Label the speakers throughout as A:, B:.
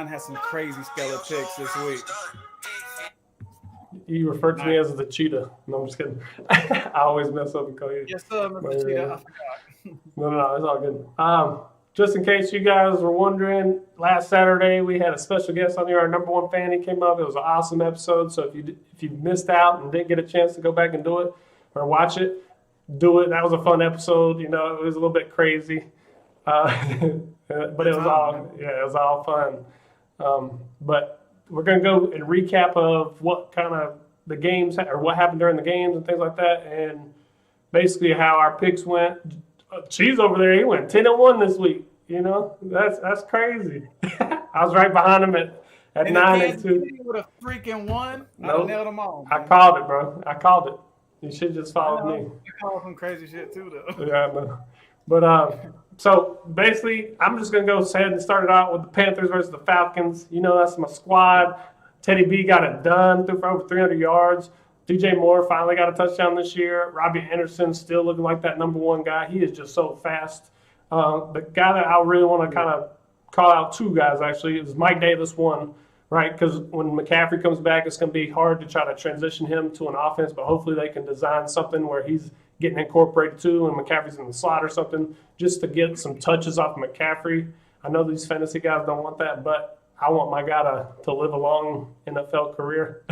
A: 29 has some crazy stellar picks this week.
B: You referred to me as the cheetah. No, I'm just kidding. I always mess up and call you.
A: Yes, sir, Mr. Cheetah. I forgot.
B: No, it's all good. Just in case you guys were wondering, last Saturday we had a special guest on here. Our number one fan, he came up. It was an awesome episode. So if you missed out and didn't get a chance to go back and do it or watch it, do it. That was a fun episode. You know, it was a little bit crazy, but it was all fun. But we're gonna go and recap of what kind of the games or what happened during the games and things like that, and basically how our picks went. Cheese over there, he went 10-1 this week. You know, that's crazy. I was right behind him at 9-2.
A: He would have freaking won.
B: Nope.
A: I nailed him all.
B: I called it, bro. I called it. You should just follow me.
A: You called some crazy shit too, though.
B: Yeah, I know. But so basically, I'm just gonna go ahead and start it out with the Panthers versus the Falcons. You know, that's my squad. Teddy B got it done, threw for over 300 yards. DJ Moore finally got a touchdown this year. Robbie Anderson still looking like that number one guy. He is just so fast. The guy that I really want to kind of call out, two guys actually, is Mike Davis, one, right? Because when McCaffrey comes back, it's going to be hard to try to transition him to an offense, but hopefully they can design something where he's getting incorporated too and McCaffrey's in the slot or something just to get some touches off McCaffrey. I know these fantasy guys don't want that, but I want my guy to live a long NFL career.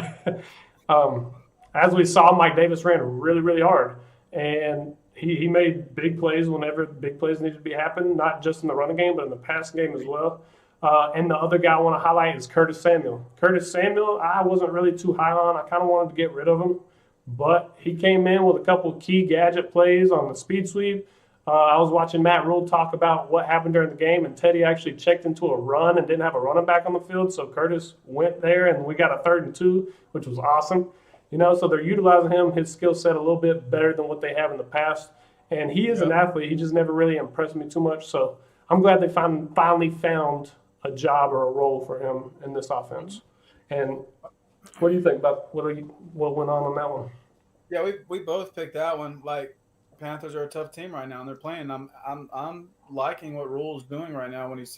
B: As we saw, Mike Davis ran really, really hard, and he made big plays whenever big plays needed to be happening, not just in the running game, but in the passing game as well. And the other guy I want to highlight is Curtis Samuel. Curtis Samuel, I wasn't really too high on. I kind of wanted to get rid of him, but he came in with a couple key gadget plays on the speed sweep. I was watching Matt Rule talk about what happened during the game, and Teddy actually checked into a run and didn't have a running back on the field, so Curtis went there, and we got a 3rd and 2, which was awesome. You know, so they're utilizing him, his skill set a little bit better than what they have in the past. And he is an athlete. He just never really impressed me too much. So I'm glad they finally found a job or a role for him in this offense. And what do you think about what went on that one?
A: Yeah, we both picked that one. Like, Panthers are a tough team right now, and they're playing. I'm liking what Rule's doing right now when he's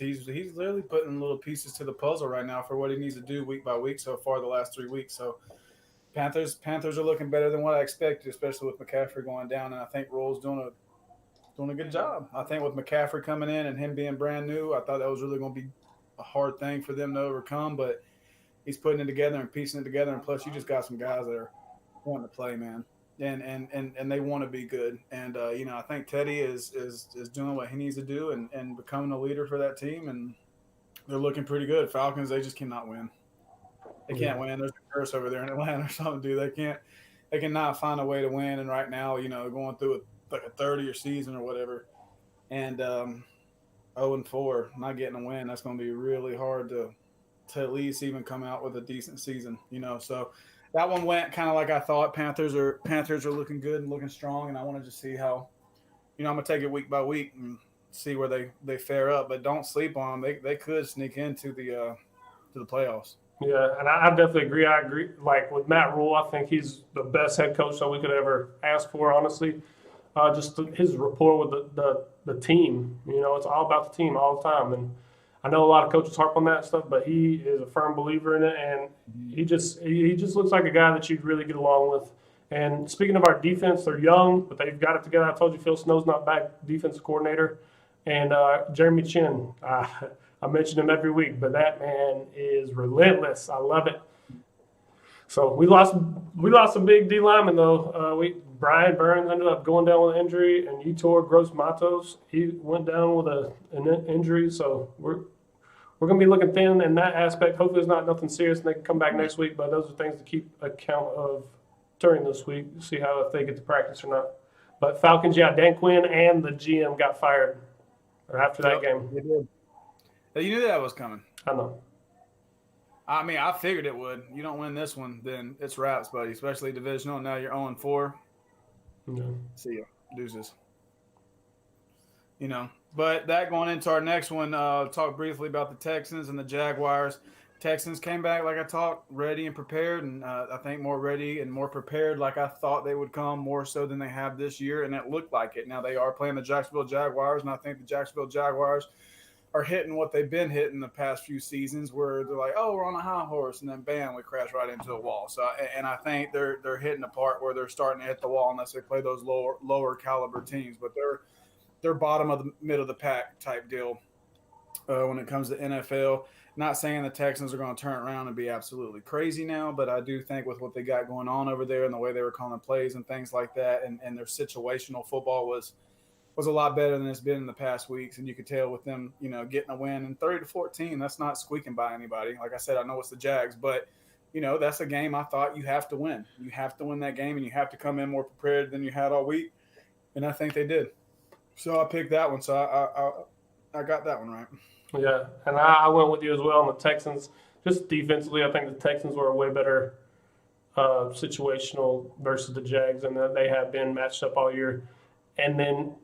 A: literally putting little pieces to the puzzle right now for what he needs to do week by week so far the last 3 weeks. So Panthers are looking better than what I expected, especially with McCaffrey going down, and I think Rule's doing a good job. I think with McCaffrey coming in and him being brand new, I thought that was really going to be a hard thing for them to overcome, but he's putting it together and piecing it together, and plus you just got some guys that are wanting to play, man, and they want to be good, and you know, I think Teddy is doing what he needs to do and becoming a leader for that team, and they're looking pretty good. Falcons, they just cannot win. They can't win. There's a curse over there in Atlanta or something, dude. They cannot find a way to win. And right now, you know, going through like a 30-year season or whatever, and 0-4, not getting a win, that's going to be really hard to at least even come out with a decent season, you know. So that one went kind of like I thought. Panthers are looking good and looking strong, and I want to just see how, you know, I'm going to take it week by week and see where they fare up. But don't sleep on them. They could sneak into the playoffs.
B: Yeah, and I definitely agree. I agree. Like with Matt Rule, I think he's the best head coach that we could ever ask for, honestly. Just his rapport with the team. You know, it's all about the team all the time. And I know a lot of coaches harp on that stuff, but he is a firm believer in it, and he just looks like a guy that you'd really get along with. And speaking of our defense, they're young, but they've got it together. I told you Phil Snow's not back, defensive coordinator. And Jeremy Chin, I mention him every week, but that man is relentless. I love it. So we lost some big D linemen though. Brian Burns ended up going down with an injury, and Yetur Gross-Matos, he went down with an injury. So we're going to be looking thin in that aspect. Hopefully it's not nothing serious and they can come back next week. But those are things to keep account of during this week. See if they get to practice or not. But Falcons, yeah, Dan Quinn and the GM got fired after that game.
A: They did. You knew that was coming.
B: I know.
A: I mean, I figured it would. You don't win this one, then it's wraps, buddy, especially divisional. Now you're 0-4.
B: Yeah.
A: See ya. Deuces. You know, but that going into our next one, talk briefly about the Texans and the Jaguars. Texans came back, like I talked, ready and prepared, and I think more ready and more prepared like I thought they would come, more so than they have this year, and it looked like it. Now they are playing the Jacksonville Jaguars, and I think the Jacksonville Jaguars are hitting what they've been hitting the past few seasons, where they're like, "Oh, we're on a high horse," and then bam, we crash right into a wall. So, and I think they're hitting the part where they're starting to hit the wall unless they play those lower caliber teams. But they're bottom of the middle of the pack type deal when it comes to NFL. Not saying the Texans are going to turn around and be absolutely crazy now, but I do think with what they got going on over there and the way they were calling plays and things like that, and their situational football was a lot better than it's been in the past weeks. And you could tell with them, getting a win and 30-14, that's not squeaking by anybody. Like I said, I know it's the Jags, but that's a game I thought you have to win. You have to win that game, and you have to come in more prepared than you had all week. And I think they did. So I picked that one. So I got that one right.
B: Yeah, and I went with you as well on the Texans. Just defensively, I think the Texans were a way better situational versus the Jags, and they have been matched up all year. And then,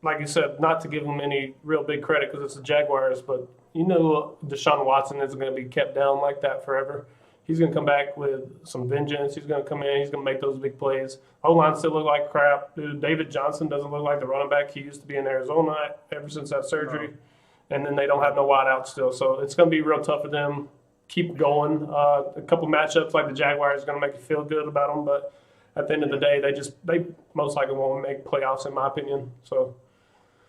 B: like you said, not to give them any real big credit because it's the Jaguars, but Deshaun Watson isn't going to be kept down like that forever. He's going to come back with some vengeance. He's going to come in. He's going to make those big plays. O-line still look like crap. Dude, David Johnson doesn't look like the running back he used to be in Arizona ever since that surgery. And then they don't have no wideouts still. So it's going to be real tough for them. Keep going. A couple matchups like the Jaguars is going to make you feel good about them. But at the end of the day, they most likely won't make playoffs, in my opinion. So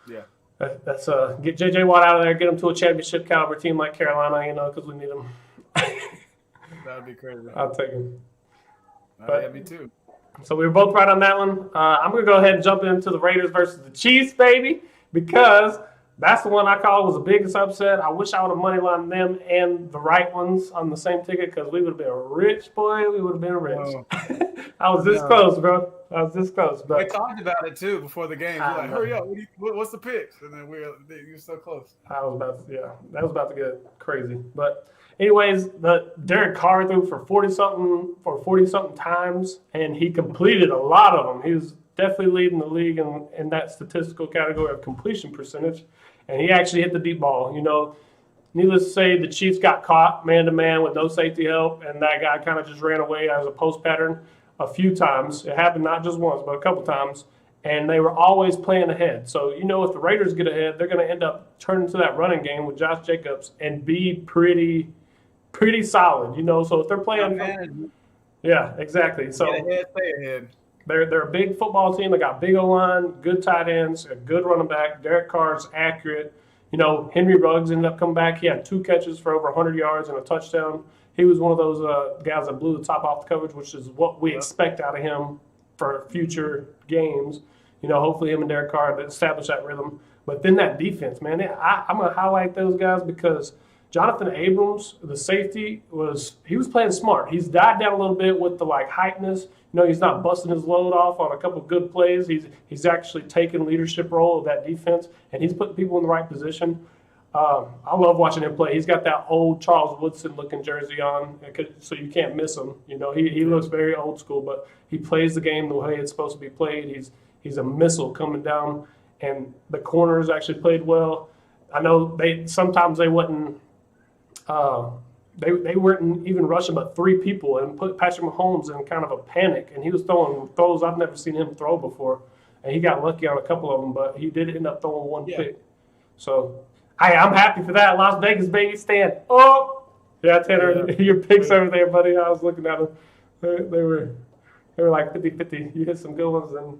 A: yeah,
B: that's get J.J. Watt out of there, get him to a championship caliber team like Carolina, because we need him.
A: That would be crazy.
B: I'll take him.
A: Yeah, me too.
B: So we were both right on that one. I'm going to go ahead and jump into the Raiders versus the Chiefs, baby, because that's the one I call was the biggest upset. I wish I would have moneylined them and the right ones on the same ticket because we would have been rich, boy. We would have been rich. Oh. I was this close, bro. I was this close. But
A: we talked about it, too, before the game. You're like, hurry up. What's the picks? And then you're so close.
B: That was about to get crazy. But anyways, Derek Carr threw for 40-something times, and he completed a lot of them. He was definitely leading the league in that statistical category of completion percentage. And he actually hit the deep ball. Needless to say, the Chiefs got caught man-to-man with no safety help, and that guy kind of just ran away as a post pattern a few times. It happened not just once, but a couple times. And they were always playing ahead. So, if the Raiders get ahead, they're going to end up turning to that running game with Josh Jacobs and be pretty solid, So if they're playing – yeah, exactly. So
A: get ahead, stay ahead.
B: They're a big football team. They got big O-line, good tight ends, a good running back. Derek Carr's accurate. Henry Ruggs ended up coming back. He had 2 catches for over 100 yards and a touchdown. He was one of those guys that blew the top off the coverage, which is what we expect out of him for future games. Hopefully him and Derek Carr establish that rhythm. But then that defense, man, I'm going to highlight those guys because Jonathan Abrams, the safety, he was playing smart. He's died down a little bit with the heightness. He's not busting his load off on a couple good plays. He's actually taking leadership role of that defense, and he's putting people in the right position. I love watching him play. He's got that old Charles Woodson-looking jersey on, so you can't miss him. He looks very old school, but he plays the game the way it's supposed to be played. He's a missile coming down, and the corners actually played well. I know sometimes they wouldn't they weren't even rushing but 3 people and put Patrick Mahomes in kind of a panic, and he was throwing throws I've never seen him throw before, and he got lucky on a couple of them, but he did end up throwing 1 pick. So I'm happy for that. Las Vegas, baby, stand up. Yeah, Tanner, your picks over there, buddy. I was looking at them. They were like 50-50. You hit some good ones, and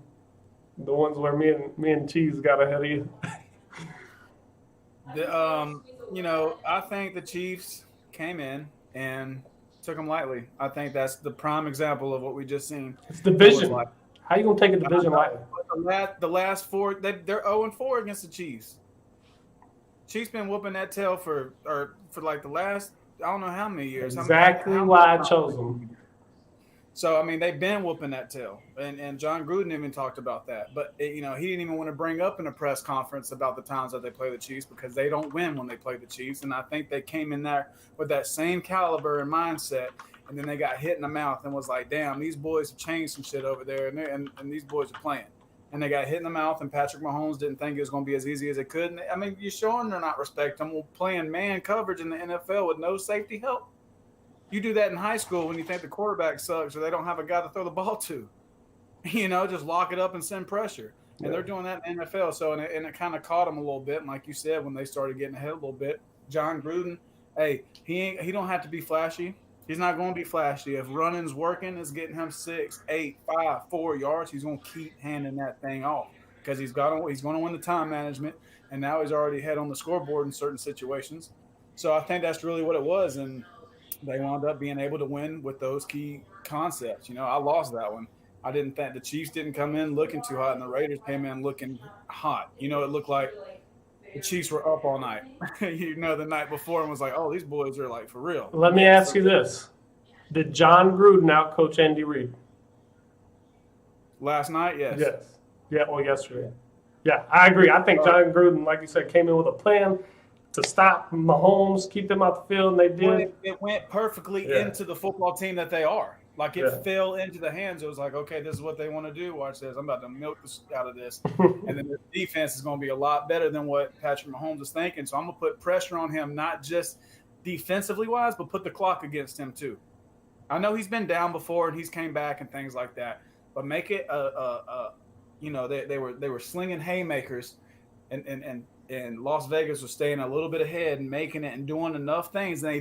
B: the ones where me and Cheese got ahead of you.
A: I think the Chiefs came in and took them lightly. I think that's the prime example of what we just seen.
B: It's division. How you gonna take a division lightly?
A: The last 4, they're 0-4 against the Chiefs. Chiefs been whooping that tail for like the last I don't know how many years.
B: Exactly why I chose them.
A: So, they've been whooping that tail. And John Gruden even talked about that. But, he didn't even want to bring up in a press conference about the times that they play the Chiefs because they don't win when they play the Chiefs. And I think they came in there with that same caliber and mindset. And then they got hit in the mouth and was like, damn, these boys have changed some shit over there. And these boys are playing. And they got hit in the mouth, and Patrick Mahomes didn't think it was going to be as easy as it could. And, you're showing they're not respecting them. Well, playing man coverage in the NFL with no safety help. You do that in high school when you think the quarterback sucks or they don't have a guy to throw the ball to. Just lock it up and send pressure. And they're doing that in the NFL. So, and it kind of caught them a little bit. And like you said, when they started getting ahead a little bit, John Gruden, hey, he don't have to be flashy. He's not going to be flashy. If running's working, it's getting him 6, 8, 5, 4 yards. He's going to keep handing that thing off because he's going to win the time management. And now he's already ahead on the scoreboard in certain situations. So I think that's really what it was. And they wound up being able to win with those key concepts. I lost that one. I didn't think the Chiefs didn't come in looking too hot, and the Raiders came in looking hot. It looked like the Chiefs were up all night, the night before, and was like, oh, these boys are like for real.
B: Let me ask you this. Did John Gruden outcoach Andy Reid?
A: Last night, yes.
B: Yes. Yeah, well, yesterday. Yeah, I agree. I think John Gruden, like you said, came in with a plan to stop Mahomes, keep them out the field, and they did.
A: It went perfectly into the football team that they are. Like it fell into the hands. It was like, okay, this is what they want to do. Watch this. I'm about to milk this out of this. And then the defense is going to be a lot better than what Patrick Mahomes is thinking. So I'm going to put pressure on him, not just defensively wise, but put the clock against him too. I know he's been down before and he's came back and things like that, but make it they were slinging haymakers and Las Vegas was staying a little bit ahead and making it and doing enough things, and they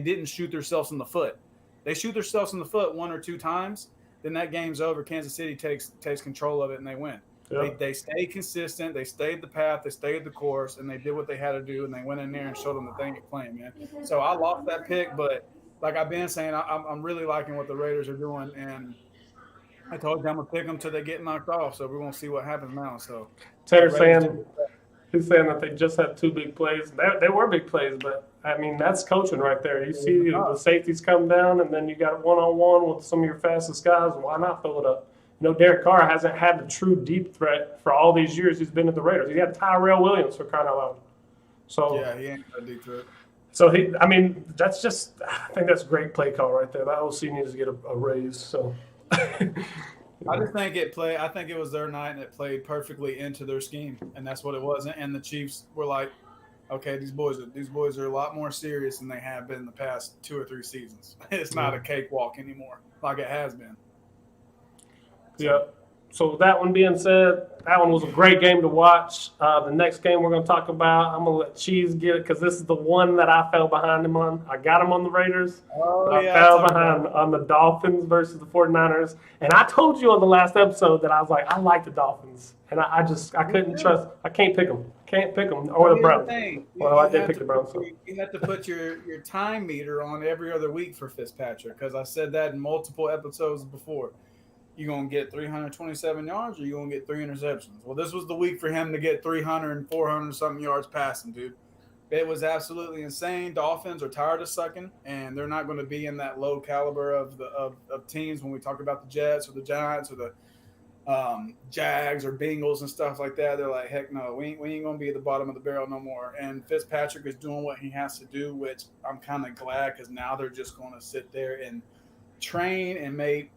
A: didn't shoot themselves in the foot. They shoot themselves in the foot 1 or 2 times, then that game's over. Kansas City takes control of it and they win. Yep. They stayed consistent. They stayed the path. They stayed the course, and they did what they had to do, and they went in there and showed them the thing at playing, man. So I lost that pick, but like I've been saying, I'm really liking what the Raiders are doing, and I told you I'm going to pick them till they get knocked off, so we're going to see what happens now. So
B: Tanner's he's saying that they just had 2 big plays. They were big plays, but, I mean, that's coaching right there. You see the safeties come down, and then you got one-on-one with some of your fastest guys. Why not fill it up? Derek Carr hasn't had the true deep threat for all these years he's been at the Raiders. He had Tyrell Williams, for crying out loud. So,
A: yeah, he ain't got a deep threat.
B: So, I think that's a great play call right there. That OC needs to get a raise. So,
A: I just think I think it was their night, and it played perfectly into their scheme, and that's what it was. And the Chiefs were like, okay, these boys are a lot more serious than they have been the past 2 or 3 seasons. It's not a cakewalk anymore like it has been.
B: Yeah. So that one being said, that one was a great game to watch. The next game we're going to talk about, I'm going to let Cheese get it because this is the one that I fell behind him on. I got him on the Raiders. I fell behind on the Dolphins versus the 49ers. And I told you on the last episode that I was like, I like the Dolphins. And I couldn't trust. I can't pick them. Can't pick them. Or the Browns. Well, I did pick the Browns.
A: You have to put your time meter on every other week for Fitzpatrick because I said that in multiple episodes before. You going to get 327 yards or you going to get 3 interceptions? Well, this was the week for him to get 300 and 400-something yards passing, dude. It was absolutely insane. Dolphins are tired of sucking, and they're not going to be in that low caliber of teams when we talk about the Jets or the Giants or the Jags or Bengals and stuff like that. They're like, heck no, we ain't going to be at the bottom of the barrel no more. And Fitzpatrick is doing what he has to do, which I'm kind of glad because now they're just going to sit there and train and make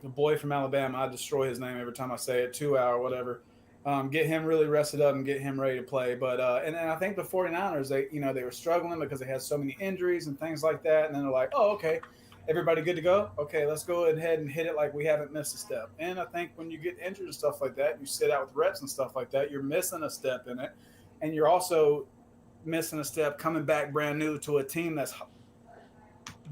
A: the boy from Alabama, I destroy his name every time I say it, 2 hour, whatever. Get him really rested up and get him ready to play. But and I think the 49ers, they were struggling because they had so many injuries and things like that. And then they're like, oh, okay, everybody good to go? Okay, let's go ahead and hit it like we haven't missed a step. And I think when you get injured and stuff like that, you sit out with reps and stuff like that, you're missing a step in it. And you're also missing a step coming back brand new to a team that's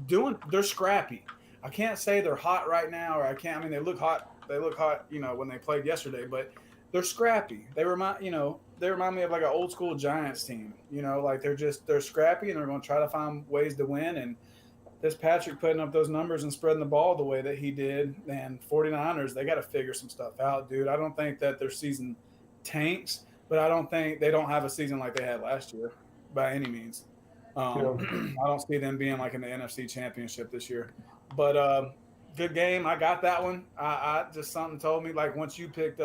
A: they're scrappy. I can't say they're hot right now, or they look hot. They look hot, when they played yesterday, but they're scrappy. They remind me of like an old school Giants team, like they're scrappy and they're going to try to find ways to win. And this Patrick putting up those numbers and spreading the ball the way that he did, and 49ers, they got to figure some stuff out, dude. I don't think that their season tanks, but I don't think they don't have a season like they had last year by any means. I don't see them being like in the NFC Championship this year. But good game. I got that one. I just something told me like once you picked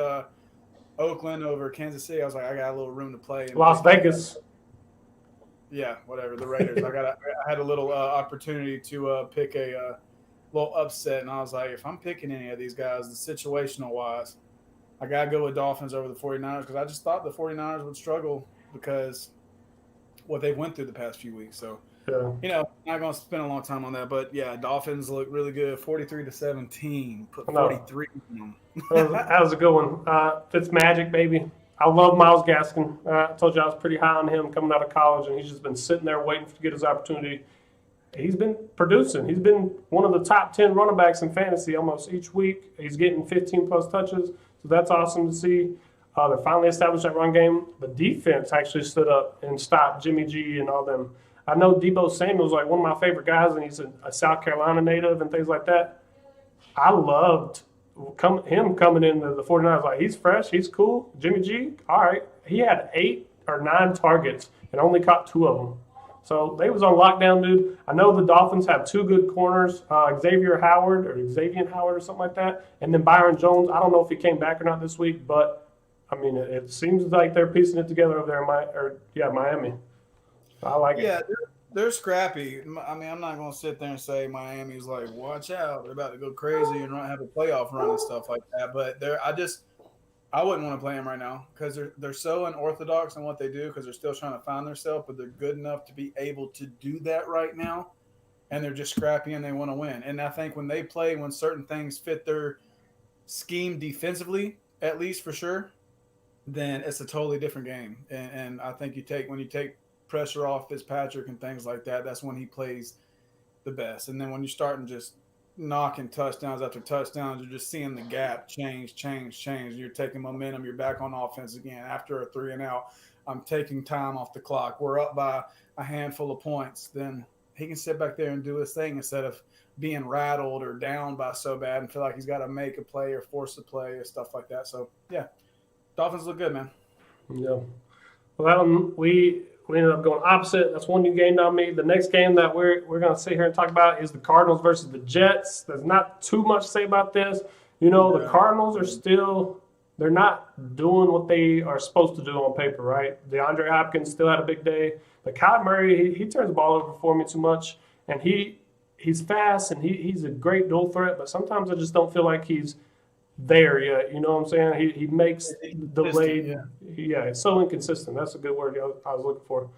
A: Oakland over Kansas City, I was like, I got a little room to play.
B: Las Vegas.
A: Yeah, whatever. The Raiders. I had a little opportunity to pick a little upset, and I was like, if I'm picking any of these guys, the situational wise, I gotta go with Dolphins over the 49ers because I just thought the 49ers would struggle because what they went through the past few weeks. So
B: Yeah.
A: Not going to spend a long time on that, but yeah, Dolphins look really good. 43-17. Put
B: No,
A: 43 on them.
B: that was a good one. Fitz Magic, baby. I love Miles Gaskin. I told you I was pretty high on him coming out of college, and he's just been sitting there waiting to get his opportunity. He's been producing. He's been one of the top 10 running backs in fantasy almost each week. He's getting 15 plus touches, so that's awesome to see. They're finally established that run game. The defense actually stood up and stopped Jimmy G and all them. I know Debo Samuel's like one of my favorite guys, and he's a South Carolina native and things like that. I loved him coming into the 49ers. Like, he's fresh, he's cool. Jimmy G, all right. He had 8 or 9 targets and only caught 2 of them. So they was on lockdown, dude. I know the Dolphins have 2 good corners, Xavier Howard or something like that, and then Byron Jones. I don't know if he came back or not this week, but I mean, it seems like they're piecing it together over there in Miami. I like it.
A: Yeah, they're scrappy. I mean, I'm not going to sit there and say Miami's like, watch out, they're about to go crazy and have a playoff run and stuff like that. But I wouldn't want to play them right now because they're so unorthodox in what they do because they're still trying to find themselves, but they're good enough to be able to do that right now. And they're just scrappy and they want to win. And I think when certain things fit their scheme defensively, at least for sure, then it's a totally different game. And I think when you take pressure off Fitzpatrick and things like that, that's when he plays the best. And then when you're starting just knocking touchdowns after touchdowns, you're just seeing the gap change. You're taking momentum. You're back on offense again after a 3 and out. I'm taking time off the clock. We're up by a handful of points. Then he can sit back there and do his thing instead of being rattled or down by so bad and feel like he's got to make a play or force a play or stuff like that. So, yeah, Dolphins look good, man.
B: Yeah. Well, we ended up going opposite. That's one you gained on me. The next game that we're going to sit here and talk about is the Cardinals versus the Jets. There's not too much to say about this. The Cardinals are still – they're not doing what they are supposed to do on paper, right? DeAndre Hopkins still had a big day. But Kyle Murray, he turns the ball over for me too much. And he's fast and he's a great dual threat, but sometimes I just don't feel like he's there yet. You know what I'm saying? He makes delayed. Yeah, it's so inconsistent. That's a good word I was looking for.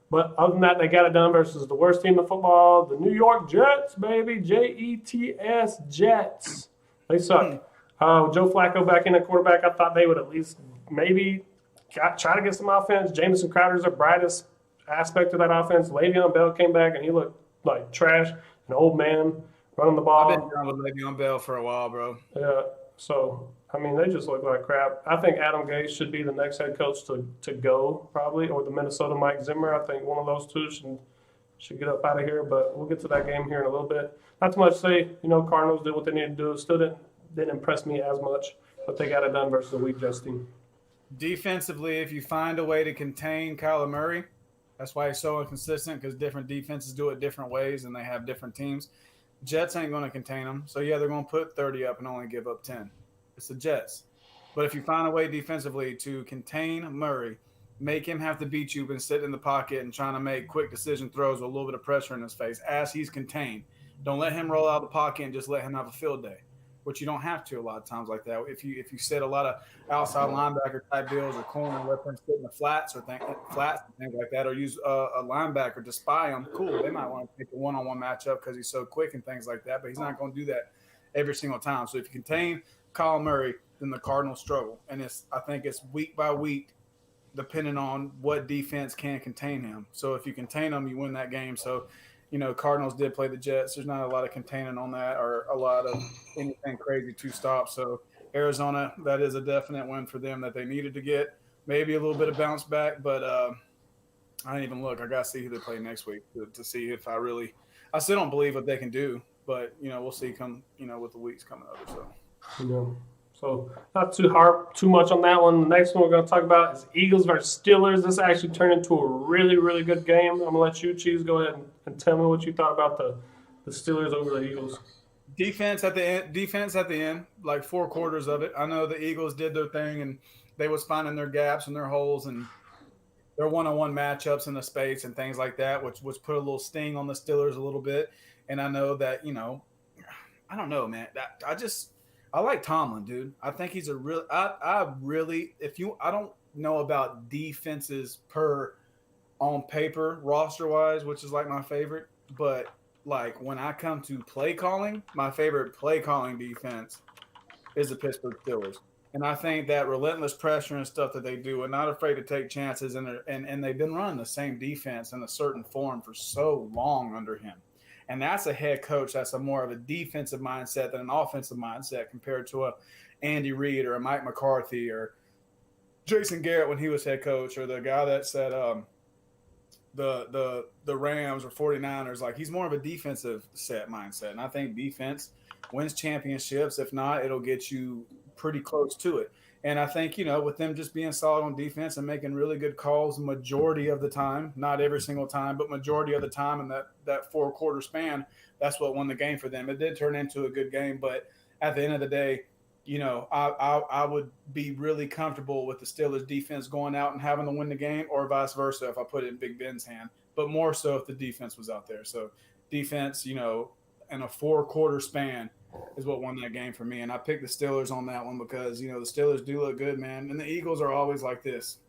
B: But other than that, they got it done versus the worst team in football, the New York Jets, baby. Jets, Jets. They suck. Joe Flacco back in at quarterback. I thought they would at least maybe try to get some offense. Jamison Crowder's the brightest aspect of that offense. Le'Veon Bell came back, and he looked like trash, an old man running the ball.
A: I've been down with Le'Veon Bell for a while, bro.
B: Yeah, so, I mean, they just look like crap. I think Adam Gase should be the next head coach to go, probably, or the Minnesota Mike Zimmer. I think one of those two should get up out of here, but we'll get to that game here in a little bit. Not too much to say. Cardinals did what they needed to do. Still didn't impress me as much, but they got it done versus a weak Jets team.
A: Defensively, if you find a way to contain Kyler Murray, that's why he's so inconsistent, because different defenses do it different ways and they have different teams. Jets ain't going to contain them. So, yeah, they're going to put 30 up and only give up 10. It's the Jets. But if you find a way defensively to contain Murray, make him have to beat you and sit in the pocket and trying to make quick decision throws with a little bit of pressure in his face as he's contained. Don't let him roll out of the pocket and just let him have a field day, which you don't have to a lot of times like that. If you set a lot of outside linebacker type deals or corner, let them sit in the flats and things like that, or use a linebacker to spy him, cool. They might want to take a one-on-one matchup because he's so quick and things like that, but he's not going to do that every single time. So if you contain Kyle Murray, then the Cardinals struggle. And I think it's week by week depending on what defense can contain him. So if you contain him, you win that game. So, Cardinals did play the Jets. There's not a lot of containing on that or a lot of anything crazy to stop. So Arizona, that is a definite win for them that they needed to get. Maybe a little bit of bounce back, but I didn't even look. I got to see who they play next week to see if I still don't believe what they can do, but, we'll see with the weeks coming over.
B: So not too much on that one. The next one we're going to talk about is Eagles versus Steelers. This actually turned into a really, really good game. I'm going to let you, Cheese, go ahead and tell me what you thought about the Steelers over the Eagles.
A: Defense at the end, like 4 quarters of it. I know the Eagles did their thing, and they was finding their gaps and their holes and their one-on-one matchups in the space and things like that, which put a little sting on the Steelers a little bit. And I know that, I don't know, man. I like Tomlin, dude. I think he's a real. I don't know about defenses per on paper, roster wise, which is like my favorite. But like when I come to play calling, my favorite play calling defense is the Pittsburgh Steelers. And I think that relentless pressure and stuff that they do, and not afraid to take chances, and they've been running the same defense in a certain form for so long under him. And that's a head coach that's a more of a defensive mindset than an offensive mindset compared to a Andy Reid or a Mike McCarthy or Jason Garrett when he was head coach, or the guy that said the Rams or 49ers. Like, he's more of a defensive set mindset. And I think defense wins championships. If not, it'll get you pretty close to it. And I think, with them just being solid on defense and making really good calls majority of the time, not every single time, but majority of the time in that 4-quarter span, that's what won the game for them. It did turn into a good game, but at the end of the day, I would be really comfortable with the Steelers defense going out and having to win the game, or vice versa if I put it in Big Ben's hand, but more so if the defense was out there. So defense, in a 4-quarter span is what won that game for me. And I picked the Steelers on that one because, the Steelers do look good, man. And the Eagles are always like this.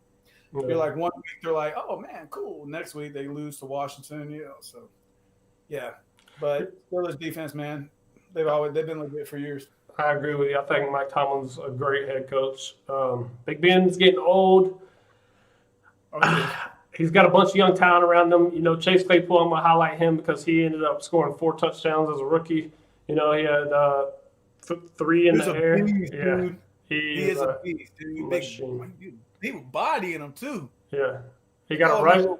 A: Yeah. You're like, one week they're like, oh, man, cool. Next week they lose to Washington, So, yeah. But Steelers defense, man, they've been legit for years.
B: I agree with you. I think Mike Tomlin's a great head coach. Big Ben's getting old. He's got a bunch of young talent around him. Chase Claypool, I'm going to highlight him because he ended up scoring 4 touchdowns as a rookie. He had 3 in the air.
A: Beast,
B: yeah,
A: dude. He is a beast, dude. Big body in him, too.
B: Yeah. He got a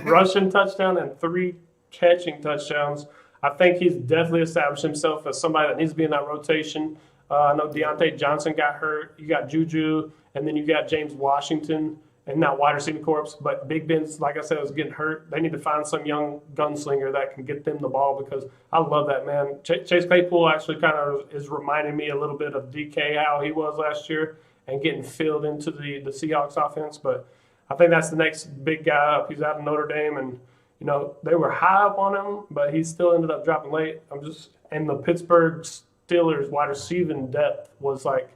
B: rushing touchdown and 3 catching touchdowns. I think he's definitely established himself as somebody that needs to be in that rotation. I know Deontay Johnson got hurt. You got Juju, and then you got James Washington and that wide receiver corps. But Big Ben's, like I said, was getting hurt. They need to find some young gunslinger that can get them the ball because I love that, man. Chase Claypool actually kind of is reminding me a little bit of DK, how he was last year, and getting filled into the Seahawks offense. But I think that's the next big guy up. He's out of Notre Dame, and they were high up on him, but he still ended up dropping late. And the Pittsburgh Steelers wide receiving depth was like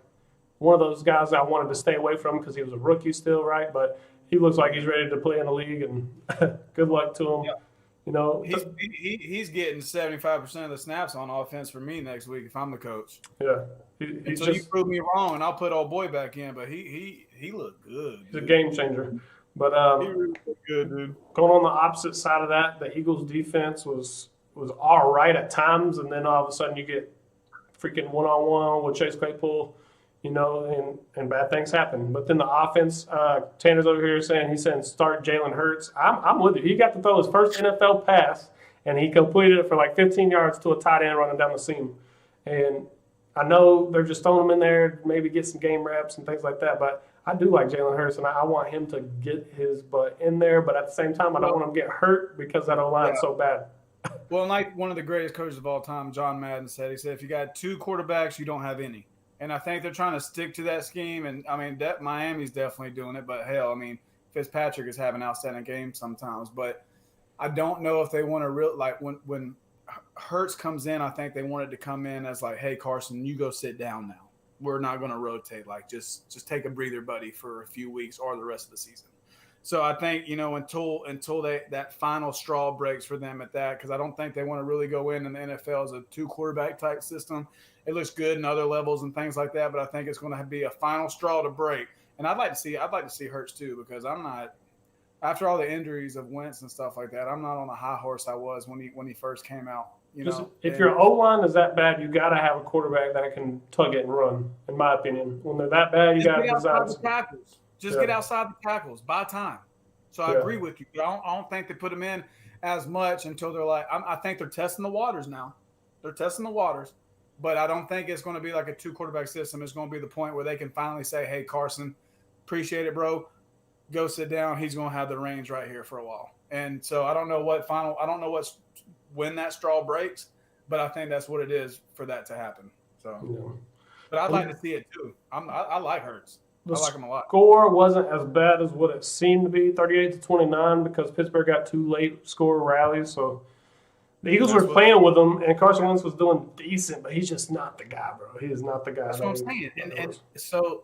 B: one of those guys I wanted to stay away from because he was a rookie still, right? But he looks like he's ready to play in the league, and good luck to him.
A: Yeah. He's getting 75% of the snaps on offense for me next week if I'm the coach.
B: Yeah.
A: So you prove me wrong, and I'll put old boy back in, but he looked good.
B: He's a game changer. But
A: he really looked good, dude.
B: Going on the opposite side of that, the Eagles' defense was all right at times, and then all of a sudden you get freaking one-on-one with Chase Claypool, and bad things happen. But then the offense, Tanner's over here saying start Jalen Hurts. I'm with you. He got to throw his first NFL pass, and he completed it for like 15 yards to a tight end running down the seam. And I know they're just throwing him in there, maybe get some game reps and things like that, but I do like Jalen Hurts, and I want him to get his butt in there, but at the same time, I don't want him to get hurt because that O-line's so bad.
A: Well, like one of the greatest coaches of all time, John Madden, said, if you got 2 quarterbacks, you don't have any. And I think they're trying to stick to that scheme, and, Miami's definitely doing it, but hell, Fitzpatrick is having outstanding games sometimes, but I don't know if they want to when Hurts comes in, I think they wanted to come in as like, hey, Carson, you go sit down now. We're not going to rotate. Like, just take a breather, buddy, for a few weeks or the rest of the season. So I think, until that final straw breaks for them at that, because I don't think they want to really go in the NFL as a 2-quarterback type system. It looks good in other levels and things like that, but I think it's going to be a final straw to break. And I'd like to see Hurts too, because I'm not, after all the injuries of Wentz and stuff like that, I'm not on the high horse I was when he first came out.
B: If your O-line is that bad, you got to have a quarterback that can tug it and run, in my opinion. When they're that bad, you got to design some
A: tackles. Get outside the tackles. Buy time. So I agree with you. I don't think they put them in as much until they're like, I think they're testing the waters now. They're testing the waters. But I don't think it's going to be like a 2-quarterback system. It's going to be the point where they can finally say, hey, Carson, appreciate it, bro. Go sit down. He's going to have the reins right here for a while. And so I don't know when that straw breaks, but I think that's what it is for that to happen. So, But I'd like to see it too. I like Hurts. I like him a lot.
B: The score wasn't as bad as what it seemed to be, 38-29, because Pittsburgh got 2 late score rallies. So the Eagles were playing with them, and Carson Wentz was doing decent, but he's just not the guy, bro. He is not the guy.
A: That's what I'm saying. And so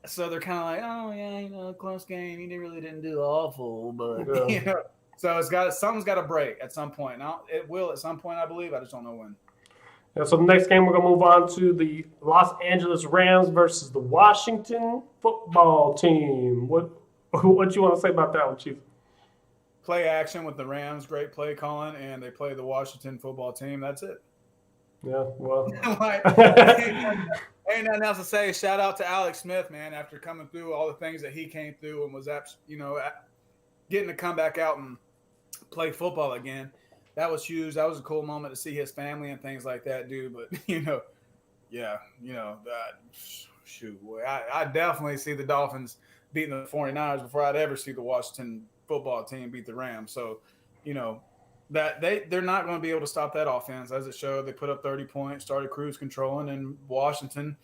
A: so they're kind of like, oh yeah, close game. He really didn't do awful, but
B: Yeah.
A: So something's got to break at some point. Now it will at some point, I believe. I just don't know when.
B: Yeah, so the next game we're gonna move on to the Los Angeles Rams versus the Washington Football Team. What you want to say about that one, Chief?
A: Play action with the Rams, great play calling, and they play the Washington Football Team. That's it.
B: Yeah, well,
A: Like, ain't nothing else to say. Shout out to Alex Smith, man. After coming through all the things that he came through and was, getting to come back out and play football again. That was huge. That was a cool moment to see his family and things like that, dude. But shoot, boy, I definitely see the Dolphins beating the 49ers before I'd ever see the Washington Football Team beat the Rams. So, that they're not going to be able to stop that offense. As it showed, they put up 30 points, started cruise controlling, and Washington,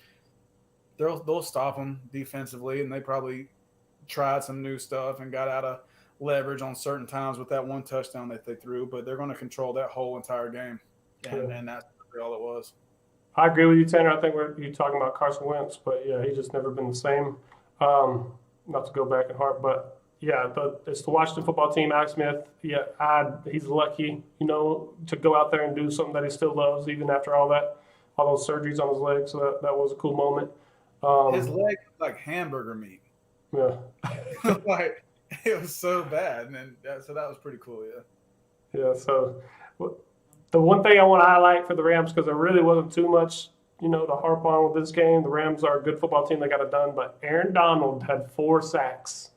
A: they'll stop them defensively, and they probably tried some new stuff and got out of leverage on certain times with that one touchdown that they threw, but they're going to control that whole entire game, and that's really all it was.
B: I agree with you, Tanner. I think you're talking about Carson Wentz, but yeah, he's just never been the same. Not to go back and harp, but yeah, it's the Washington Football Team. Alex Smith, yeah, he's lucky, to go out there and do something that he still loves, even after all those surgeries on his legs. So that was a cool moment.
A: His leg was like hamburger meat.
B: Yeah,
A: like it was so bad, and so that was pretty cool. Yeah.
B: Yeah. So the one thing I want to highlight for the Rams, because there really wasn't too much, to harp on with this game. The Rams are a good football team; they got it done. But Aaron Donald had 4 sacks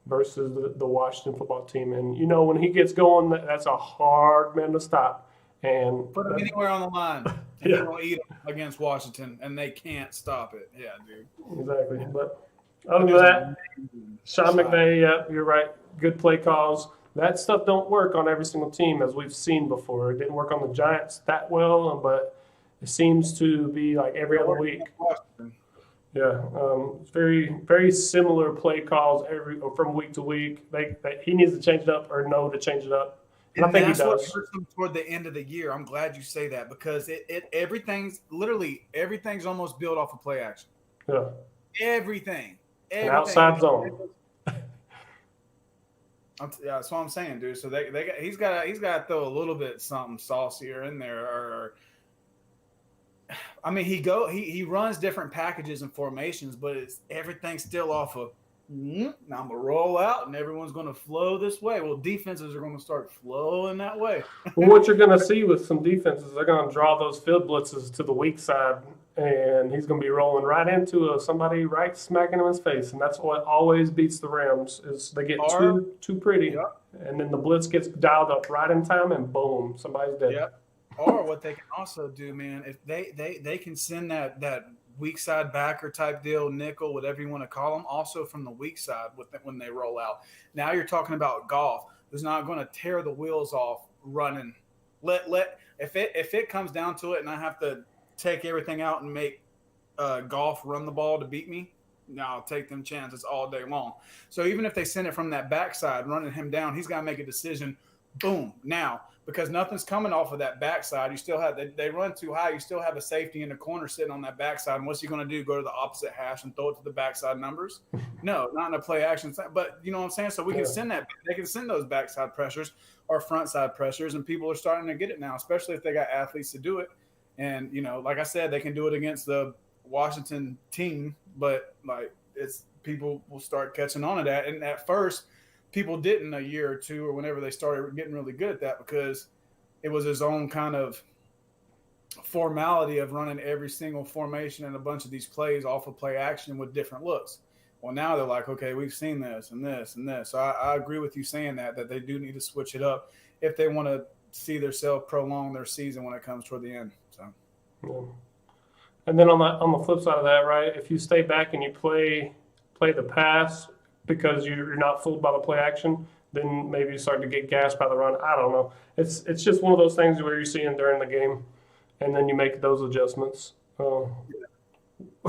B: versus the Washington Football Team. And, when he gets going, that's a hard man to stop. And
A: put him anywhere on the line. Yeah. He's going to eat them against Washington, and they can't stop it. Yeah, dude.
B: Exactly. But other than that, Sean McVay, yeah, you're right. Good play calls. That stuff don't work on every single team, as we've seen before. It didn't work on the Giants that well, but it seems to be like every other week. Yeah, very, very similar play calls from week to week. He needs to change it up or know to change it up. And I think he does.
A: What hurts him toward the end of the year. I'm glad you say that, because everything's almost built off of play action.
B: Yeah.
A: Everything.
B: An outside zone.
A: That's what I'm saying, dude. So he's got to throw a little bit something saucier in there, or I mean, he runs different packages and formations, but everything's still off of. Now I'm gonna roll out, and everyone's gonna flow this way. Well, defenses are gonna start flowing that way.
B: Well, what you're gonna see with some defenses, they're gonna draw those field blitzes to the weak side, and he's gonna be rolling right into somebody right smacking him in his face, and that's what always beats the Rams is they get too pretty, yep. And then the blitz gets dialed up right in time, and boom, somebody's dead.
A: Yep. Or what they can also do, man, if they can send that weak side backer type deal, nickel, whatever you want to call them, also from the weak side when they roll out. Now you're talking about Goff, who's not going to tear the wheels off running. If it comes down to it, and I have to take everything out and make Goff run the ball to beat me, no, I'll take them chances all day long. So even if they send it from that backside, running him down, he's got to make a decision. Boom. Now, because nothing's coming off of that backside, you still have they run too high. You still have a safety in the corner sitting on that backside. And what's he going to do? Go to the opposite hash and throw it to the backside numbers? No, not in a play action. But you know what I'm saying? So we can send that. They can send those backside pressures or front side pressures, and people are starting to get it now, especially if they got athletes to do it. And like I said, they can do it against the Washington team, but people will start catching on to that. And at first, people didn't a year or two or whenever they started getting really good at that, because it was his own kind of formality of running every single formation and a bunch of these plays off of play action with different looks. Well, now they're like, okay, we've seen this and this and this. So I agree with you saying that they do need to switch it up if they want to see themselves prolong their season when it comes toward the end. So,
B: yeah. And then on the flip side of that, right, if you stay back and you play the pass because you're not fooled by the play action, then maybe you start to get gassed by the run. I don't know. It's just one of those things where you're seeing during the game, and then you make those adjustments.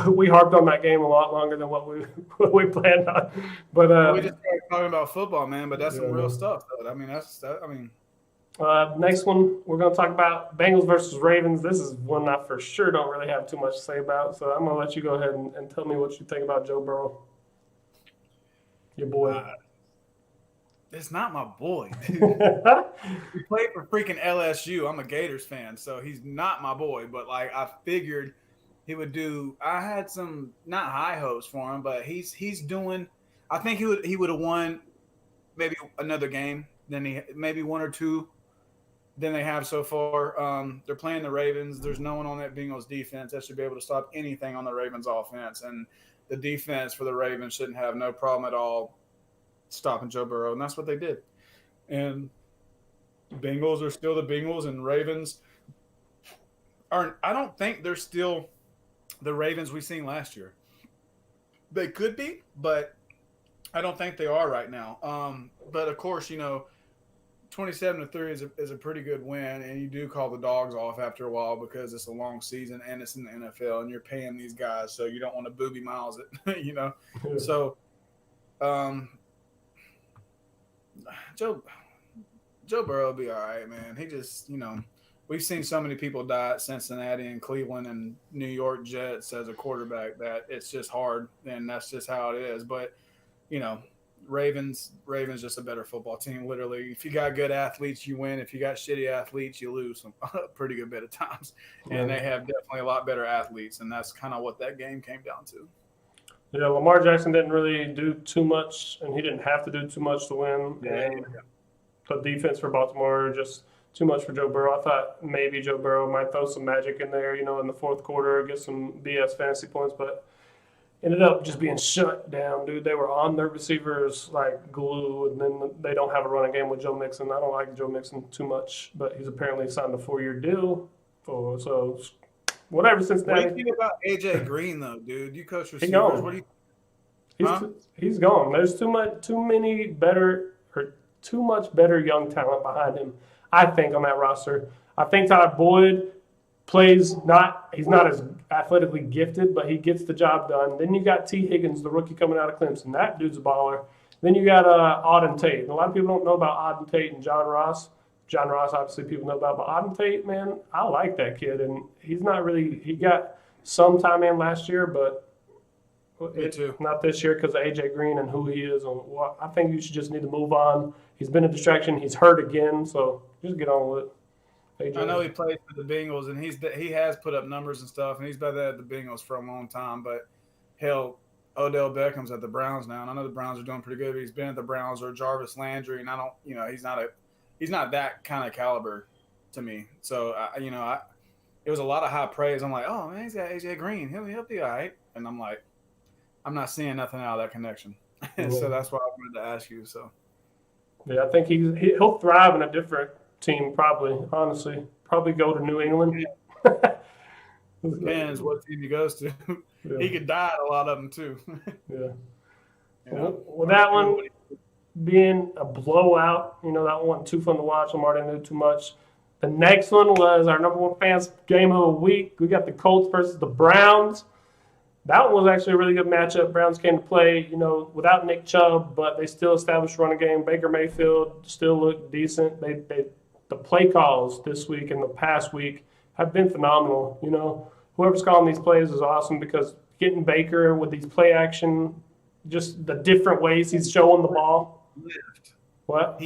B: We harped on that game a lot longer than what we planned on. But
A: we just started talking about football, man. But that's some real stuff, though. I mean,
B: Next one, we're going to talk about Bengals versus Ravens. This is one I for sure don't really have too much to say about, so I'm going to let you go ahead and tell me what you think about Joe Burrow, your boy.
A: It's not my boy, dude. He played for freaking LSU. I'm a Gators fan, so he's not my boy. But like, I figured he would do. I had some not high hopes for him, but he's doing. I think he would have won maybe another game than he maybe one or two than they have so far. They're playing the Ravens. There's no one on that Bengals defense that should be able to stop anything on the Ravens offense, and the defense for the Ravens shouldn't have no problem at all stopping Joe Burrow, and that's what they did. And Bengals are still the Bengals, and Ravens aren't. I don't think they're still the Ravens we seen last year. They could be, but I don't think they are right now. But of course, 27-3 is a pretty good win, and you do call the dogs off after a while because it's a long season and it's in the NFL, and you're paying these guys, so you don't want to booby miles it, Yeah. So, Joe Burrow will be all right, man. He just, we've seen so many people die at Cincinnati and Cleveland and New York Jets as a quarterback that it's just hard, and that's just how it is. But, Ravens just a better football team. Literally, if you got good athletes, you win. If you got shitty athletes, you lose a pretty good bit of times. And they have definitely a lot better athletes, and that's kind of what that game came down to.
B: Yeah, Lamar Jackson didn't really do too much, and he didn't have to do too much to win. And the defense for Baltimore just too much for Joe Burrow. I thought maybe Joe Burrow might throw some magic in there, in the fourth quarter, get some BS fantasy points, but ended up just being shut down, dude. They were on their receivers like glue, and then they don't have a running game with Joe Mixon. I don't like Joe Mixon too much, but he's apparently signed a 4-year deal. So whatever, Cincinnati.
A: What do you think about AJ Green, though, dude? You coach receivers. What do you?
B: He's gone. There's too much better young talent behind him, I think, on that roster. I think Todd Boyd he's not as athletically gifted, but he gets the job done. Then you got T. Higgins, the rookie coming out of Clemson. That dude's a baller. Then you got Auden Tate. A lot of people don't know about Auden Tate and John Ross. John Ross, obviously, people know about, but Auden Tate, man, I like that kid. And he got some time in last year, but not this year because of AJ Green and who he is. I think you should just need to move on. He's been a distraction. He's hurt again, so just get on with it. AJ.
A: I know he played for the Bengals, and he has put up numbers and stuff, and he's been at the Bengals for a long time. But hell, Odell Beckham's at the Browns now, and I know the Browns are doing pretty good. But he's been at the Browns, or Jarvis Landry, and I don't, he's not that kind of caliber to me. So it was a lot of high praise. I'm like, oh man, he's got AJ Green. He'll be all right. And I'm like, I'm not seeing nothing out of that connection. So that's why I wanted to ask you. So
B: yeah, I think he'll thrive in a different team, probably. Honestly, probably go to New England.
A: Depends what team he goes to. Yeah. He could die at a lot of them too.
B: Yeah. Well, that one being a blowout, that one wasn't too fun to watch. Lamar didn't do too much. The next one was our number one fans game of the week. We got the Colts versus the Browns. That one was actually a really good matchup. Browns came to play, without Nick Chubb, but they still established running game. Baker Mayfield still looked decent. The play calls this week and the past week have been phenomenal. Whoever's calling these plays is awesome because getting Baker with these play action, just the different ways he's showing the ball. What?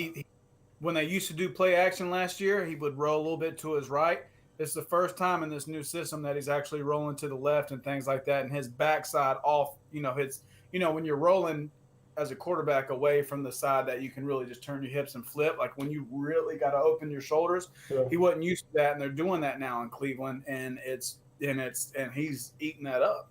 A: When they used to do play action last year, he would roll a little bit to his right. It's the first time in this new system that he's actually rolling to the left and things like that, and his backside off. When you're rolling as a quarterback away from the side that you can really just turn your hips and flip, like when you really got to open your shoulders. Yeah. He wasn't used to that, and they're doing that now in Cleveland, and he's eating that up.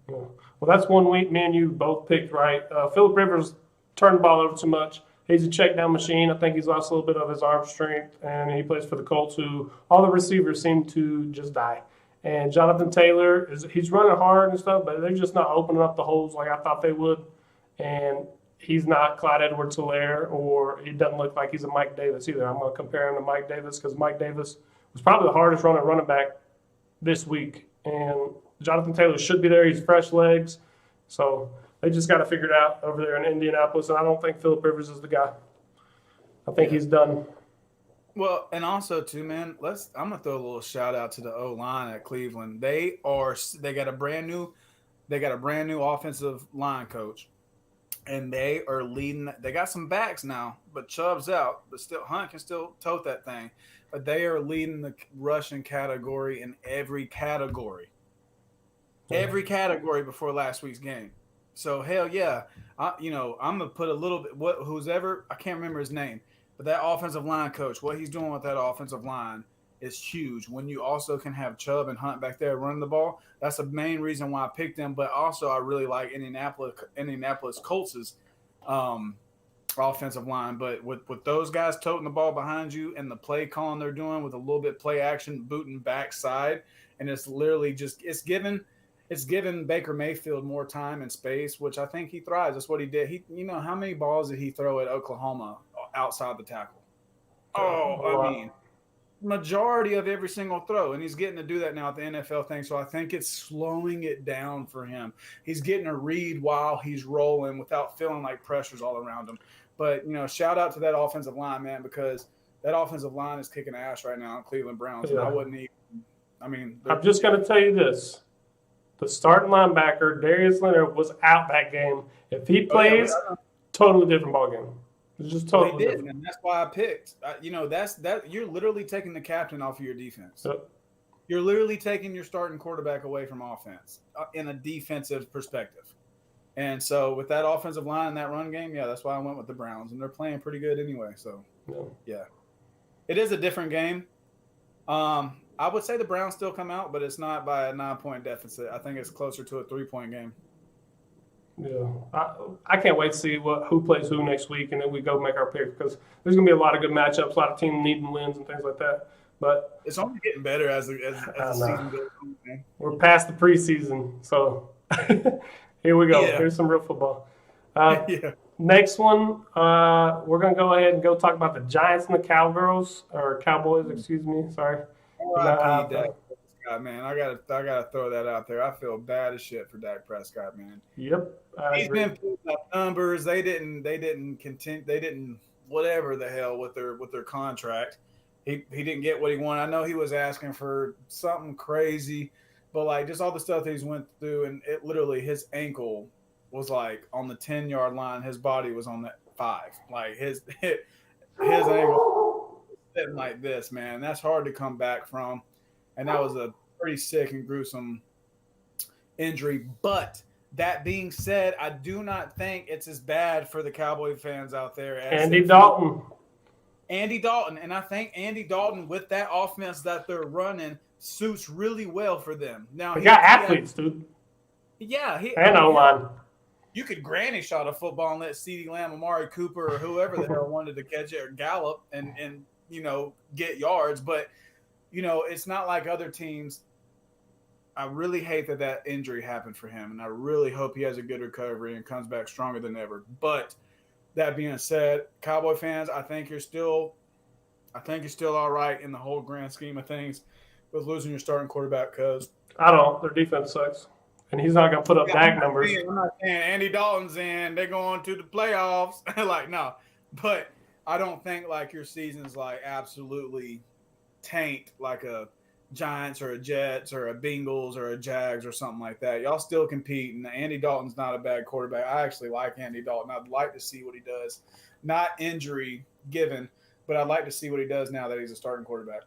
B: Yeah. Well, that's one week me and you both picked right. Phillip Rivers turned the ball over too much. He's a check down machine. I think he's lost a little bit of his arm strength, and he plays for the Colts, who all the receivers seem to just die. And Jonathan Taylor he's running hard and stuff, but they're just not opening up the holes like I thought they would. And he's not Clyde Edwards-Helaire, or he doesn't look like he's a Mike Davis either. I'm going to compare him to Mike Davis because Mike Davis was probably the hardest running back this week. And Jonathan Taylor should be there. He's fresh legs. So they just got to figure it out over there in Indianapolis. And I don't think Phillip Rivers is the guy. I think he's done.
A: Well, and also too, man. I'm gonna throw a little shout out to the O line at Cleveland. They got a brand new offensive line coach, and they are leading. They got some backs now, but Chubb's out, but still Hunt can still tote that thing. But they are leading the rushing category in every category before last week's game. So hell yeah, I'm gonna put a little bit. Who's ever, I can't remember his name, but that offensive line coach, what he's doing with that offensive line is huge. When you also can have Chubb and Hunt back there running the ball, that's the main reason why I picked them. But also, I really like Indianapolis Colts' offensive line. But with those guys toting the ball behind you and the play calling they're doing with a little bit play action, booting backside, and it's literally just it's given Baker Mayfield more time and space, which I think he thrives. That's what he did. How many balls did he throw at Oklahoma outside the tackle? Oh, I mean, majority of every single throw, and he's getting to do that now at the NFL thing. So I think it's slowing it down for him. He's getting a read while he's rolling without feeling like pressure's all around him. But shout out to that offensive line, man, because that offensive line is kicking ass right now in Cleveland Browns.
B: Yeah.
A: And I wouldn't even. I mean,
B: I'm just going to tell you this. The starting linebacker, Darius Leonard, was out that game. If he plays, totally different ball game. It's just totally different.
A: And that's why I picked. You're literally taking the captain off of your defense.
B: Yep.
A: You're literally taking your starting quarterback away from offense in a defensive perspective. And so with that offensive line and that run game, yeah, that's why I went with the Browns. And they're playing pretty good anyway. So, yeah. It is a different game. I would say the Browns still come out, but it's not by a 9-point deficit. I think it's closer to a 3-point game.
B: Yeah, I can't wait to see who plays who next week, and then we go make our pick because there's gonna be a lot of good matchups, a lot of teams needing wins and things like that. But
A: it's only getting better as the season goes on. Man.
B: We're past the preseason, so here we go.
A: Yeah.
B: Here's some real football. Next one, we're gonna go ahead and go talk about the Giants and the Cowboys. Excuse me. Sorry.
A: Prescott, man, I gotta throw that out there. I feel bad as shit for Dak Prescott, man.
B: Yep,
A: he's been putting up numbers. They didn't continue. They didn't whatever the hell with their contract. He didn't get what he wanted. I know he was asking for something crazy, but like just all the stuff that he's went through, and it literally his ankle was like on the 10-yard line. His body was on the 5. Like his ankle sitting like this, man. That's hard to come back from. And that was a pretty sick and gruesome injury. But that being said, I do not think it's as bad for the Cowboy fans out there as
B: Andy Dalton.
A: And I think Andy Dalton with that offense that they're running suits really well for them. Now
B: they got athletes, dude.
A: Yeah,
B: and O-line.
A: You could granny shot a football and let CeeDee Lamb, Amari Cooper, or whoever the hell wanted to catch it or Gallup and get yards, but it's not like other teams. I really hate that injury happened for him, and I really hope he has a good recovery and comes back stronger than ever. But that being said, Cowboy fans, I think you're still all right in the whole grand scheme of things with losing your starting quarterback because
B: I don't. Their defense sucks, and he's not going to put up Dak numbers.
A: I'm not saying Andy Dalton's in. They're going to the playoffs. Like no, but I don't think like your season's like absolutely tanked like a Giants or a Jets or a Bengals or a Jags or something like that. Y'all still compete, and Andy Dalton's not a bad quarterback. I actually like Andy Dalton. I'd like to see what he does. Not injury given, but I'd like to see what he does now that he's a starting quarterback.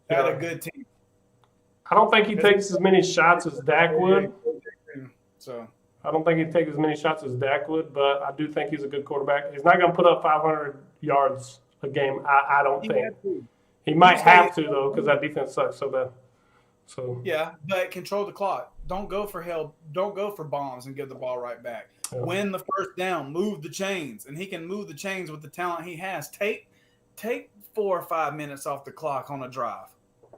A: Had a good team.
B: I don't think he takes as many shots as Dak would.
A: So
B: I don't think he'd take as many shots as Dak would, but I do think he's a good quarterback. He's not going to put up 500 yards a game, I don't think. He might have to, though, because that defense sucks so bad. So
A: yeah, but control the clock. Don't go for hell. Don't go for bombs and give the ball right back. Yeah. Win the first down. Move the chains, and he can move the chains with the talent he has. Take 4 or 5 minutes off the clock on a drive.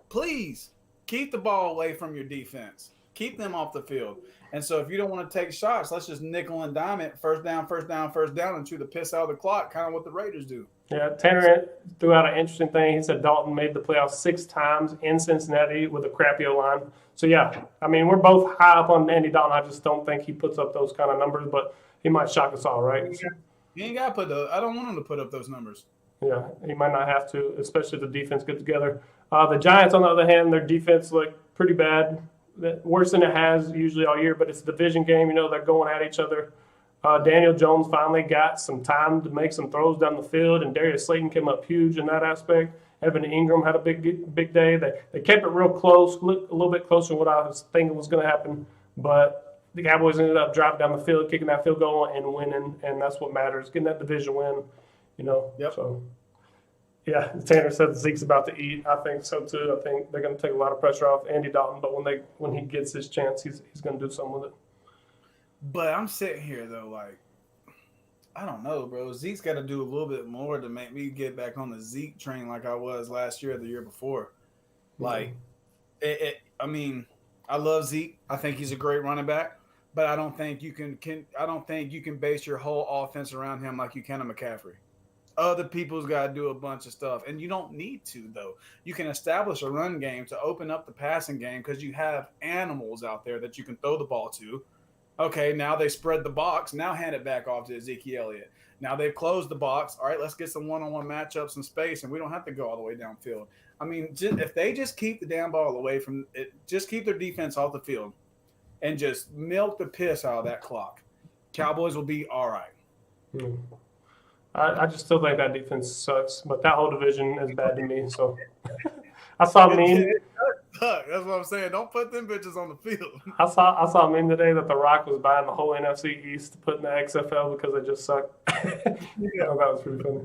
A: Please keep the ball away from your defense. Keep them off the field. And so if you don't want to take shots, let's just nickel and dime it. First down, and chew the piss out of the clock, kind of what the Raiders do.
B: Yeah, Tanner threw out an interesting thing. He said Dalton made the playoffs 6 times in Cincinnati with a crappy O-line. So, yeah, I mean, we're both high up on Andy Dalton. I just don't think he puts up those kind of numbers, but he might shock us all, right?
A: He ain't got to put those. I don't want him to put up those numbers.
B: Yeah, he might not have to, especially if the defense gets together. The Giants, on the other hand, their defense looked pretty bad, worse than it has usually all year. But it's a division game, they're going at each other. Daniel Jones finally got some time to make some throws down the field, and Darius Slayton came up huge in that aspect. Evan Ingram had a big day. They kept it real close, a little bit closer than what I was thinking was going to happen. But the Cowboys ended up driving down the field, kicking that field goal, and winning, and that's what matters, getting that division win.
A: Yep.
B: So, yeah, Tanner said Zeke's about to eat. I think so too. I think they're going to take a lot of pressure off Andy Dalton, but when he gets his chance, he's going to do something with it.
A: But I'm sitting here though, like, I don't know, bro. Zeke's got to do a little bit more to make me get back on the Zeke train like I was last year or the year before. Like, I mean, I love Zeke. I think he's a great running back, but I don't think you can base your whole offense around him like you can a McCaffrey. Other people's got to do a bunch of stuff, and you don't need to, though. You can establish a run game to open up the passing game because you have animals out there that you can throw the ball to. Okay, now they spread the box. Now hand it back off to Ezekiel Elliott. Now they've closed the box. All right, let's get some one-on-one matchups in space, and we don't have to go all the way downfield. I mean, if they just keep the damn ball away from it, just keep their defense off the field and just milk the piss out of that clock, Cowboys will be all right.
B: I just still think that defense sucks, but that whole division is bad to me. So I saw a meme.
A: That's what I'm saying. Don't put them bitches on the field.
B: I saw a meme today that The Rock was buying the whole NFC East to put in the XFL because they just suck. That was pretty funny.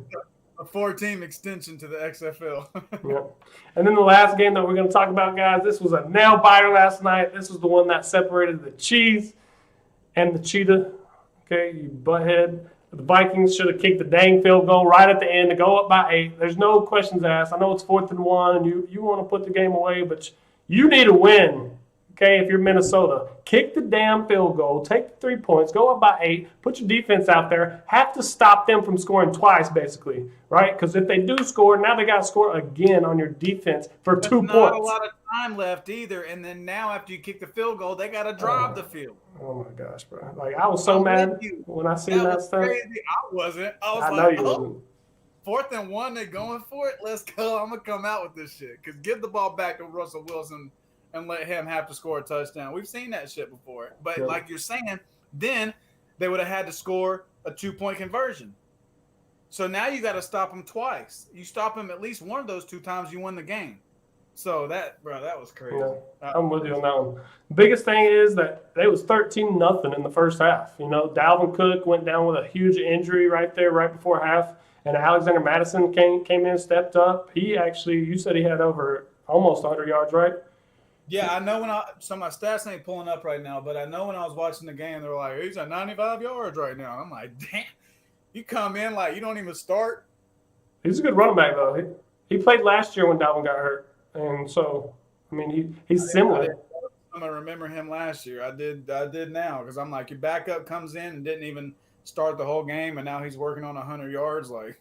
A: A 4-team extension to the XFL.
B: Yeah. And then the last game that we're going to talk about, guys, this was a nail biter last night. This was the one that separated the Cheese and the Cheetah. Okay, you butthead. The Vikings should have kicked the dang field goal right at the end to go up by 8. There's no questions asked. I know it's 4th and 1, and you want to put the game away, but you need a win, okay, if you're Minnesota. Kick the damn field goal, take the 3 points, go up by 8, put your defense out there, have to stop them from scoring twice, basically, right? Because if they do score, now they got to score again on your defense for 2 points.
A: Not a lot of time left either, and then now after you kick the field goal, they got to drive the field.
B: Oh my gosh, bro! Like I was so mad when I seen that stuff.
A: Crazy. I wasn't. I
B: know you wasn't.
A: 4th and 1, they're going for it. Let's go. I'm gonna come out with this shit. Cause give the ball back to Russell Wilson and let him have to score a touchdown. We've seen that shit before. But like you're saying, then they would have had to score a 2-point conversion. So now you got to stop them twice. You stop them at least one of those 2 times, you win the game. So that was crazy.
B: Yeah, I'm with you on that one. The biggest thing is that it was 13-0 in the first half. Dalvin Cook went down with a huge injury right there, right before half, and Alexander Madison came in, stepped up. He actually, you said he had over almost 100 yards, right?
A: Yeah, I know so my stats ain't pulling up right now, but I know when I was watching the game, they were like, he's at 95 yards right now. And I'm like, damn, you come in like you don't even start.
B: He's a good running back, though. He played last year when Dalvin got hurt. And so, I mean, he's similar.
A: I'm going to remember him last year. I did now because I'm like, your backup comes in and didn't even start the whole game, and now he's working on 100 yards. Like,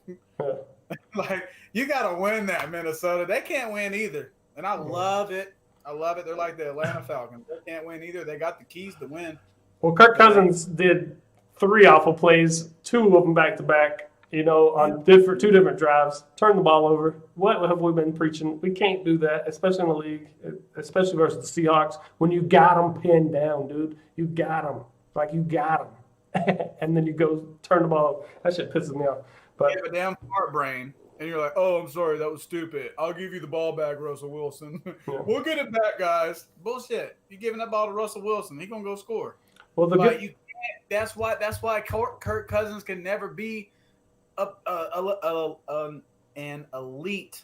A: like you got to win that, Minnesota. They can't win either. And I love it. I love it. They're like the Atlanta Falcons. They can't win either. They got the keys to win.
B: Well, Kirk Cousins did 3 awful plays, 2 of them back-to-back. On 2 different drives, turn the ball over. What have we been preaching? We can't do that, especially in the league, especially versus the Seahawks. When you got them pinned down, dude, you got them. Like, you got them. And then you go turn the ball over. That shit pisses me off. But
A: you have a damn fart brain, and you're like, oh, I'm sorry, that was stupid. I'll give you the ball back, Russell Wilson.
B: Yeah.
A: We'll get it back, guys. Bullshit. You're giving that ball to Russell Wilson. He's going to go score.
B: Well,
A: but you can't. That's why Kirk Cousins can never be an elite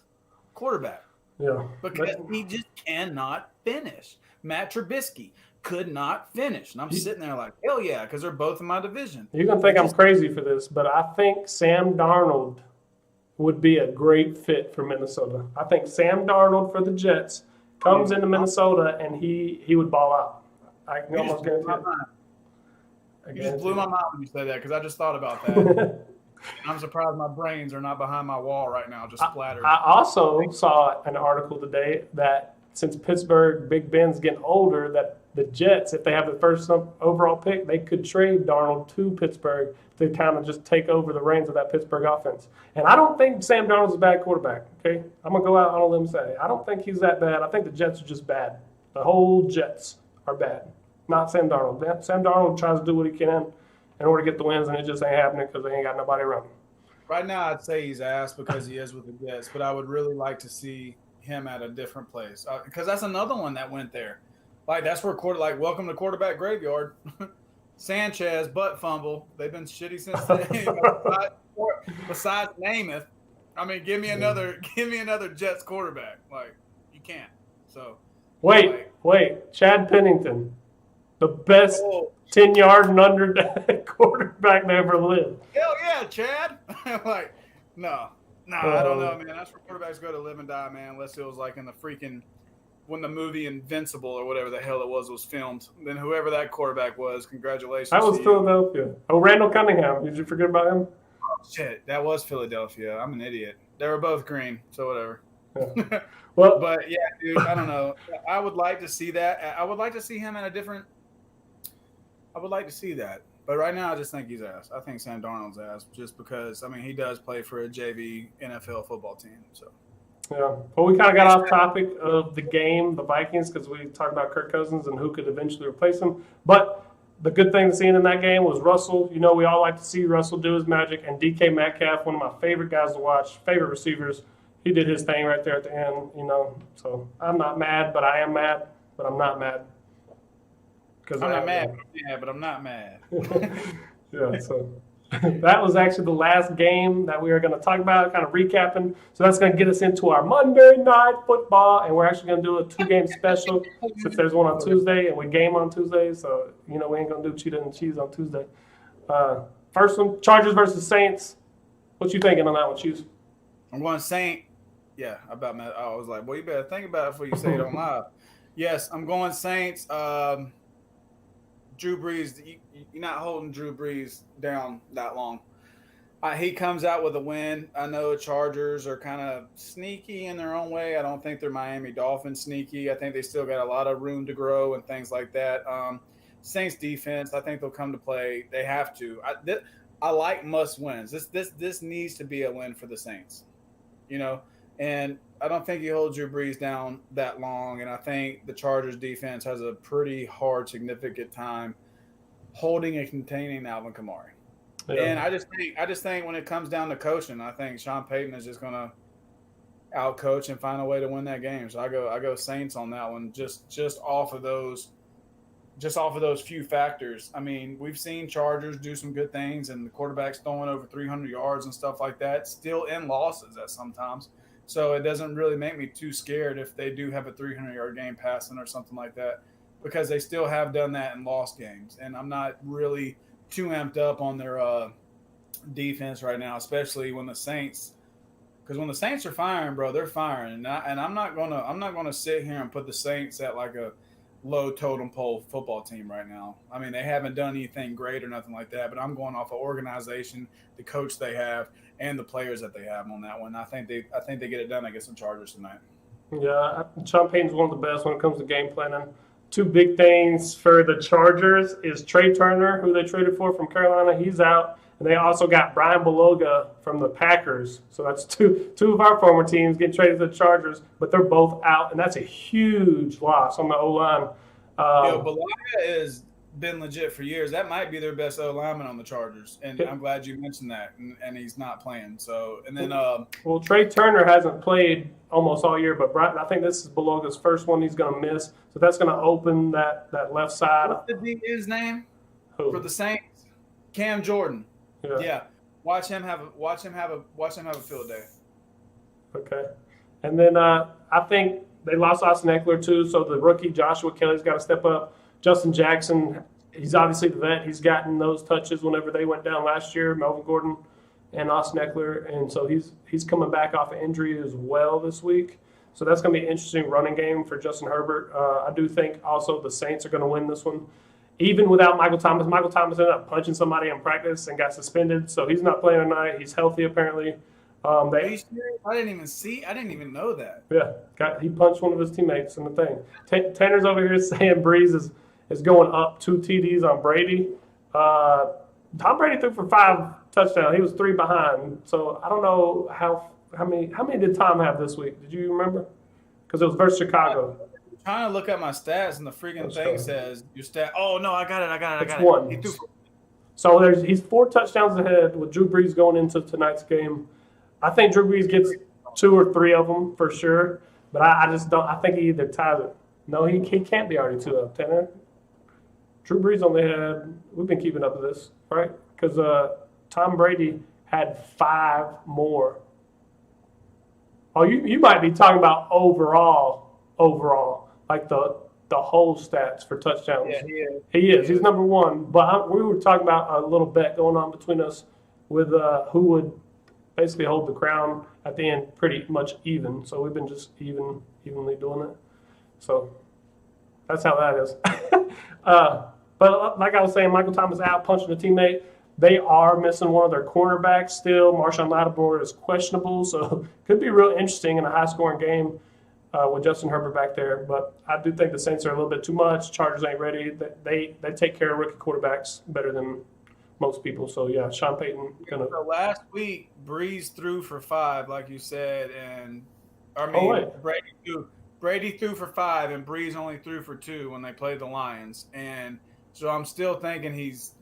A: quarterback.
B: Yeah.
A: Because he just cannot finish. Matt Trubisky could not finish. And I'm sitting there like, hell yeah, because they're both in my division.
B: You're going to think I'm crazy for this, but I think Sam Darnold would be a great fit for Minnesota. I think Sam Darnold for the Jets comes into Minnesota and he would ball out. I can almost guarantee it.
A: You just blew my mind when you said that because I just thought about that. I'm surprised my brains are not behind my wall right now, just splattered.
B: I also saw an article today that since Pittsburgh, Big Ben's getting older, that the Jets, if they have the first overall pick, they could trade Darnold to Pittsburgh to kind of just take over the reins of that Pittsburgh offense. And I don't think Sam Darnold's a bad quarterback, okay? I'm going to go out on a limb and say, I don't think he's that bad. I think the Jets are just bad. The whole Jets are bad, not Sam Darnold. Sam Darnold tries to do what he can in order to get the wins, and it just ain't happening because they ain't got nobody around him.
A: Right now, I'd say he's ass because he is with the Jets, but I would really like to see him at a different place because that's another one that went there. Like, that's where welcome to quarterback graveyard. Sanchez, butt fumble. They've been shitty since then. Besides Namath, I mean, give me another Jets quarterback. Like, you can't. So
B: wait, Chad Pennington, the best 10-yard and under quarterback that ever lived.
A: Hell yeah, Chad. Like, no, I don't know, man. That's where quarterbacks go to live and die, man. Unless it was like in the freaking when the movie Invincible or whatever the hell it was filmed. Then whoever that quarterback was, congratulations.
B: That was Philadelphia. Oh, Randall Cunningham. Did you forget about him?
A: Oh, shit, that was Philadelphia. I'm an idiot. They were both green, so whatever.
B: Yeah. Well,
A: but yeah, dude, I don't know. I would like to see that. I would like to see him in a different. I would like to see that. But right now, I just think he's ass. I think Sam Darnold's ass just because, I mean, he does play for a JV NFL football team. So.
B: Yeah. Well, we kind of got off topic of the game, the Vikings, because we talked about Kirk Cousins and who could eventually replace him. But the good thing seeing in that game was Russell. You know, we all like to see Russell do his magic. And DK Metcalf, one of my favorite guys to watch, favorite receivers, he did his thing right there at the end, you know. So I'm not mad, but I am mad. But I'm not mad.
A: I'm not mad, but I'm not mad.
B: Yeah, so that was actually the last game that we were going to talk about, kind of recapping. So that's going to get us into our Monday Night Football, and we're actually going to do a 2-game special since there's one on Tuesday and we game on Tuesday. So, you know, we ain't going to do Cheetah and the Cheese on Tuesday. First one, Chargers versus Saints. What you thinking on that one, Cheese?
A: I'm going Saint. Yeah, I was like, well, you better think about it before you say it on live. Yes, I'm going Saints. Drew Brees, you're not holding Drew Brees down that long. He comes out with a win. I know Chargers are kind of sneaky in their own way. I don't think they're Miami Dolphins sneaky. I think they still got a lot of room to grow and things like that. Saints defense, I think they'll come to play. They have to. I like must wins. This needs to be a win for the Saints, you know. And I don't think he holds Drew Brees down that long. And I think the Chargers defense has a pretty hard, significant time holding and containing Alvin Kamara. Yeah. And I just think when it comes down to coaching, I think Sean Payton is just going to outcoach and find a way to win that game. So I go Saints on that one, just off of those few factors. I mean, we've seen Chargers do some good things, and the quarterback's throwing over 300 yards and stuff like that, still in losses at sometimes. So it doesn't really make me too scared if they do have a 300-yard game passing or something like that, because they still have done that in lost games. And I'm not really too amped up on their defense right now, especially when the Saints, because when the Saints are firing, bro, they're firing. And I'm not gonna sit here and put the Saints at like a low totem pole football team right now. I mean, they haven't done anything great or nothing like that, but I'm going off of organization, the coach they have, and the players that they have on that one. I think they get it done against the Chargers tonight.
B: Yeah, Sean Payton's one of the best when it comes to game planning. Two big things for the Chargers is Trey Turner, who they traded for from Carolina. He's out. And they also got Brian Beloga from the Packers. So that's two of our former teams getting traded to the Chargers, but they're both out. And that's a huge loss on the O-line.
A: Beloga has been legit for years. That might be their best O-lineman on the Chargers. And I'm glad you mentioned that. And he's not playing. So, and then
B: well, Trey Turner hasn't played almost all year, but I think this is Beloga's first one he's going to miss. So that's going to open that left side.
A: What's the DB's name for the Saints? Cam Jordan. Yeah. Watch him have a field day.
B: Okay. And then I think they lost Austin Eckler too, so the rookie Joshua Kelly's got to step up. Justin Jackson, he's obviously the vet. He's gotten those touches whenever they went down last year, Melvin Gordon and Austin Eckler, and so he's coming back off of injury as well this week. So that's going to be an interesting running game for Justin Herbert. I do think also the Saints are going to win this one. Even without Michael Thomas ended up punching somebody in practice and got suspended, so he's not playing tonight. He's healthy apparently.
A: I didn't even know that.
B: Yeah, he punched one of his teammates in the thing. Tanner's over here saying Breeze is is going up 2 TDs on Brady. Tom Brady threw for 5 touchdowns. He was 3 behind. So I don't know how many did Tom have this week? Did you remember? Because it was versus Chicago.
A: I'm trying to look at my stats, and the freaking thing says your stat. Oh no, I got it.
B: It's 1.
A: He threw.
B: So he's 4 touchdowns ahead with Drew Brees going into tonight's game. I think Drew Brees gets 2 or 3 of them for sure, but I just don't. I think he either ties it. No, he can't be already 2 up. Tanner. Drew Brees only had. We've been keeping up with this, right? Because Tom Brady had 5 more. Oh, you might be talking about overall, like the whole stats for touchdowns.
A: Yeah, he is.
B: He is. He's number 1. But we were talking about a little bet going on between us with who would basically hold the crown at the end, pretty much even. So we've been just evenly doing it. So that's how that is. But like I was saying, Michael Thomas out punching a teammate. They are missing one of their cornerbacks still. Marshawn Lattimore is questionable, so could be real interesting in a high-scoring game with Justin Herbert back there. But I do think the Saints are a little bit too much. Chargers ain't ready. They take care of rookie quarterbacks better than most people. So, yeah, Sean Payton gonna.
A: So last week, Breeze threw for 5, like you said, and Brady threw for 5, and Breeze only threw for 2 when they played the Lions. And so I'm still thinking he's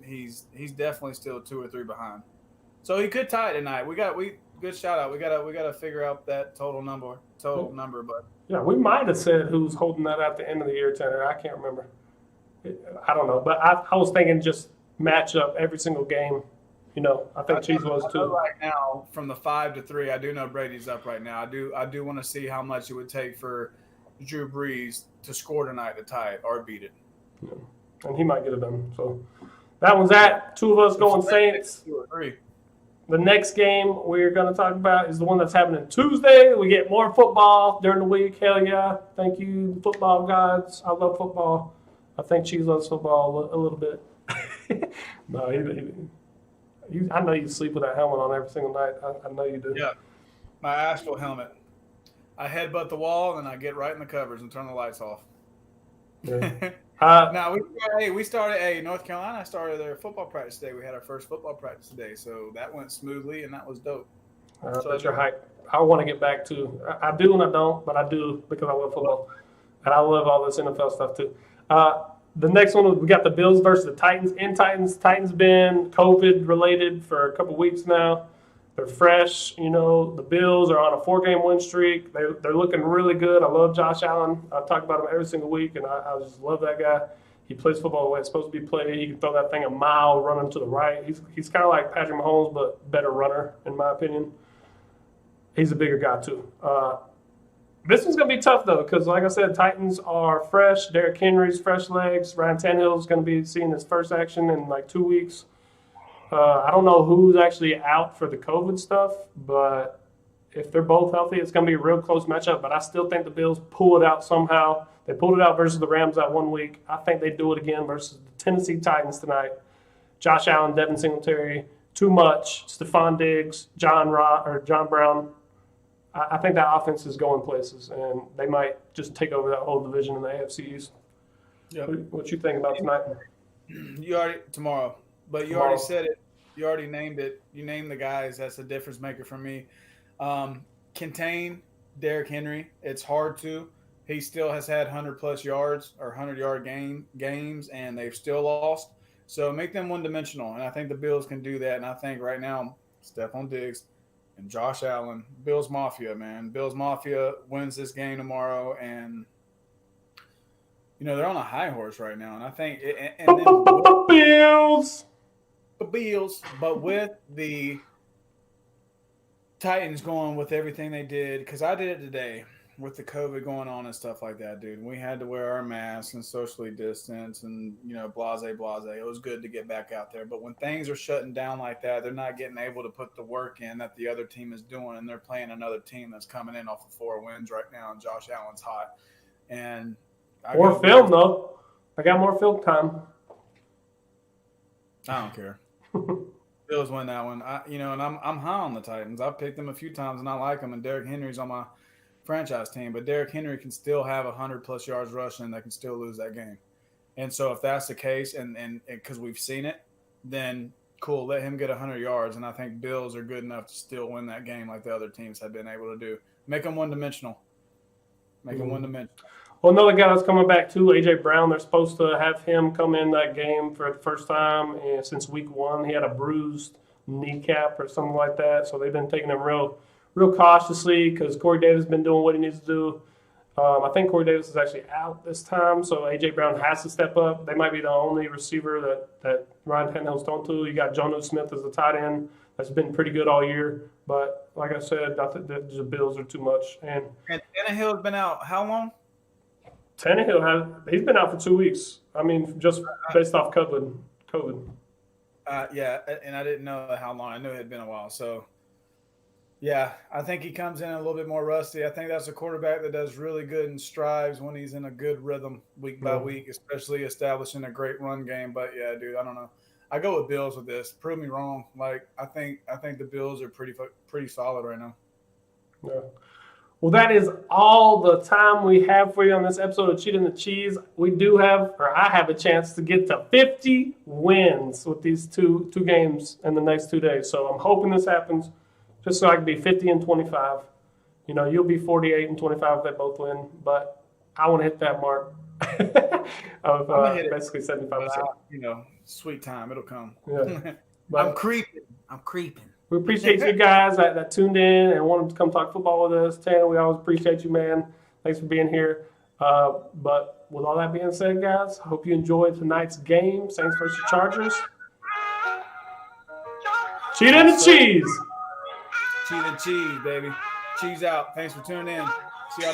A: definitely still 2 or 3 behind. So he could tie it tonight. Good shout out. We gotta figure out that total number. But
B: yeah, we might have said who's holding that at the end of the year, Tanner. I can't remember. I don't know, but I was thinking just match up every single game. I think Cheese was too.
A: Right now, from the 5 to 3, I do know Brady's up right now. I do want to see how much it would take for Drew Brees to score tonight to tie it or beat it.
B: Yeah. And he might get it done. So that one's that. 2 of us going Saints.
A: 2 or 3.
B: The next game we're going to talk about is the one that's happening Tuesday. We get more football during the week. Hell yeah. Thank you, football gods. I love football. I think Cheese loves football a little bit. No, I know you sleep with that helmet on every single night. I know you do.
A: Yeah, my Astral helmet. I headbutt the wall, and I get right in the covers and turn the lights off.
B: Yeah.
A: Now we started. North Carolina started their football practice today. We had our first football practice today, so that went smoothly, and that was dope.
B: That's your hype. I want to get back to. I do and I don't, but I do because I love football, and I love all this NFL stuff too. The next one, we got the Bills versus the Titans. Titans been COVID related for a couple weeks now. They're fresh. The Bills are on a 4-game win streak. They're looking really good. I love Josh Allen. I talk about him every single week, and I just love that guy. He plays football the way it's supposed to be played. He can throw that thing a mile running to the right. He's kind of like Patrick Mahomes, but better runner, in my opinion. He's a bigger guy, too. This one's going to be tough, though, because, like I said, Titans are fresh. Derrick Henry's fresh legs. Ryan Tannehill's going to be seeing his first action in like 2 weeks. I don't know who's actually out for the COVID stuff, but if they're both healthy, it's going to be a real close matchup. But I still think the Bills pull it out somehow. They pulled it out versus the Rams that 1 week. I think they do it again versus the Tennessee Titans tonight. Josh Allen, Devin Singletary, too much. Stephon Diggs, John Brown. I think that offense is going places, and they might just take over that whole division in the AFC East.
A: Yeah.
B: What you think about tonight?
A: Tomorrow. But you already said it. You already named it. You named the guys. That's the difference maker for me. Contain Derrick Henry. It's hard to. He still has had 100-plus yards or 100-yard games, and they've still lost. So make them one-dimensional, and I think the Bills can do that. And I think right now, Stephon Diggs and Josh Allen, Bills Mafia, man. Bills Mafia wins this game tomorrow, and they're on a high horse right now. And I think Bills, but with the Titans going with everything they did, because I did it today with the COVID going on and stuff like that, dude. We had to wear our masks and socially distance and, blase. It was good to get back out there. But when things are shutting down like that, they're not getting able to put the work in that the other team is doing, and they're playing another team that's coming in off of 4 wins right now, and Josh Allen's hot. And
B: more film, though. I got more film time.
A: I don't care. Bills win that one. And I'm high on the Titans. I've picked them a few times, and I like them, and Derrick Henry's on my franchise team, but Derrick Henry can still have 100-plus yards rushing, and they can still lose that game. And so if that's the case, and because we've seen it, then cool, let him get 100 yards. And I think Bills are good enough to still win that game like the other teams have been able to do. Make them one dimensional. Make them one dimensional.
B: Well, another guy that's coming back too, A.J. Brown. They're supposed to have him come in that game for the first time since week 1. He had a bruised kneecap or something like that, so they've been taking him real cautiously because Corey Davis has been doing what he needs to do. I think Corey Davis is actually out this time, so A.J. Brown has to step up. They might be the only receiver that Ryan Tannehill's thrown to. You got Jonnu Smith as the tight end. That's been pretty good all year. But like I said, I think the Bills are too much. And
A: Tannehill's been out how long?
B: He's been out for 2 weeks. I mean, just based off COVID.
A: Yeah, and I didn't know how long. I knew it had been a while. So, yeah, I think he comes in a little bit more rusty. I think that's a quarterback that does really good and strives when he's in a good rhythm week by week, especially establishing a great run game. But, yeah, dude, I don't know. I go with Bills with this. Prove me wrong. Like, I think the Bills are pretty solid right now.
B: Yeah. Well, that is all the time we have for you on this episode of Cheetah and the Cheese. I have a chance to get to 50 wins with these two games in the next 2 days. So I'm hoping this happens just so I can be 50 and 25. You know, you'll be 48 and 25 if they both win, but I want to hit that mark of basically 75%.
A: You know, sweet time. It'll come.
B: Yeah.
A: I'm creeping.
B: We appreciate you guys that tuned in and wanted to come talk football with us. Tanner, we always appreciate you, man. Thanks for being here. But with all that being said, guys, I hope you enjoyed tonight's game, Saints versus Chargers. Cheetah and the Cheese.
A: Cheetah and Cheese, baby. Cheese out. Thanks for tuning in. See y'all.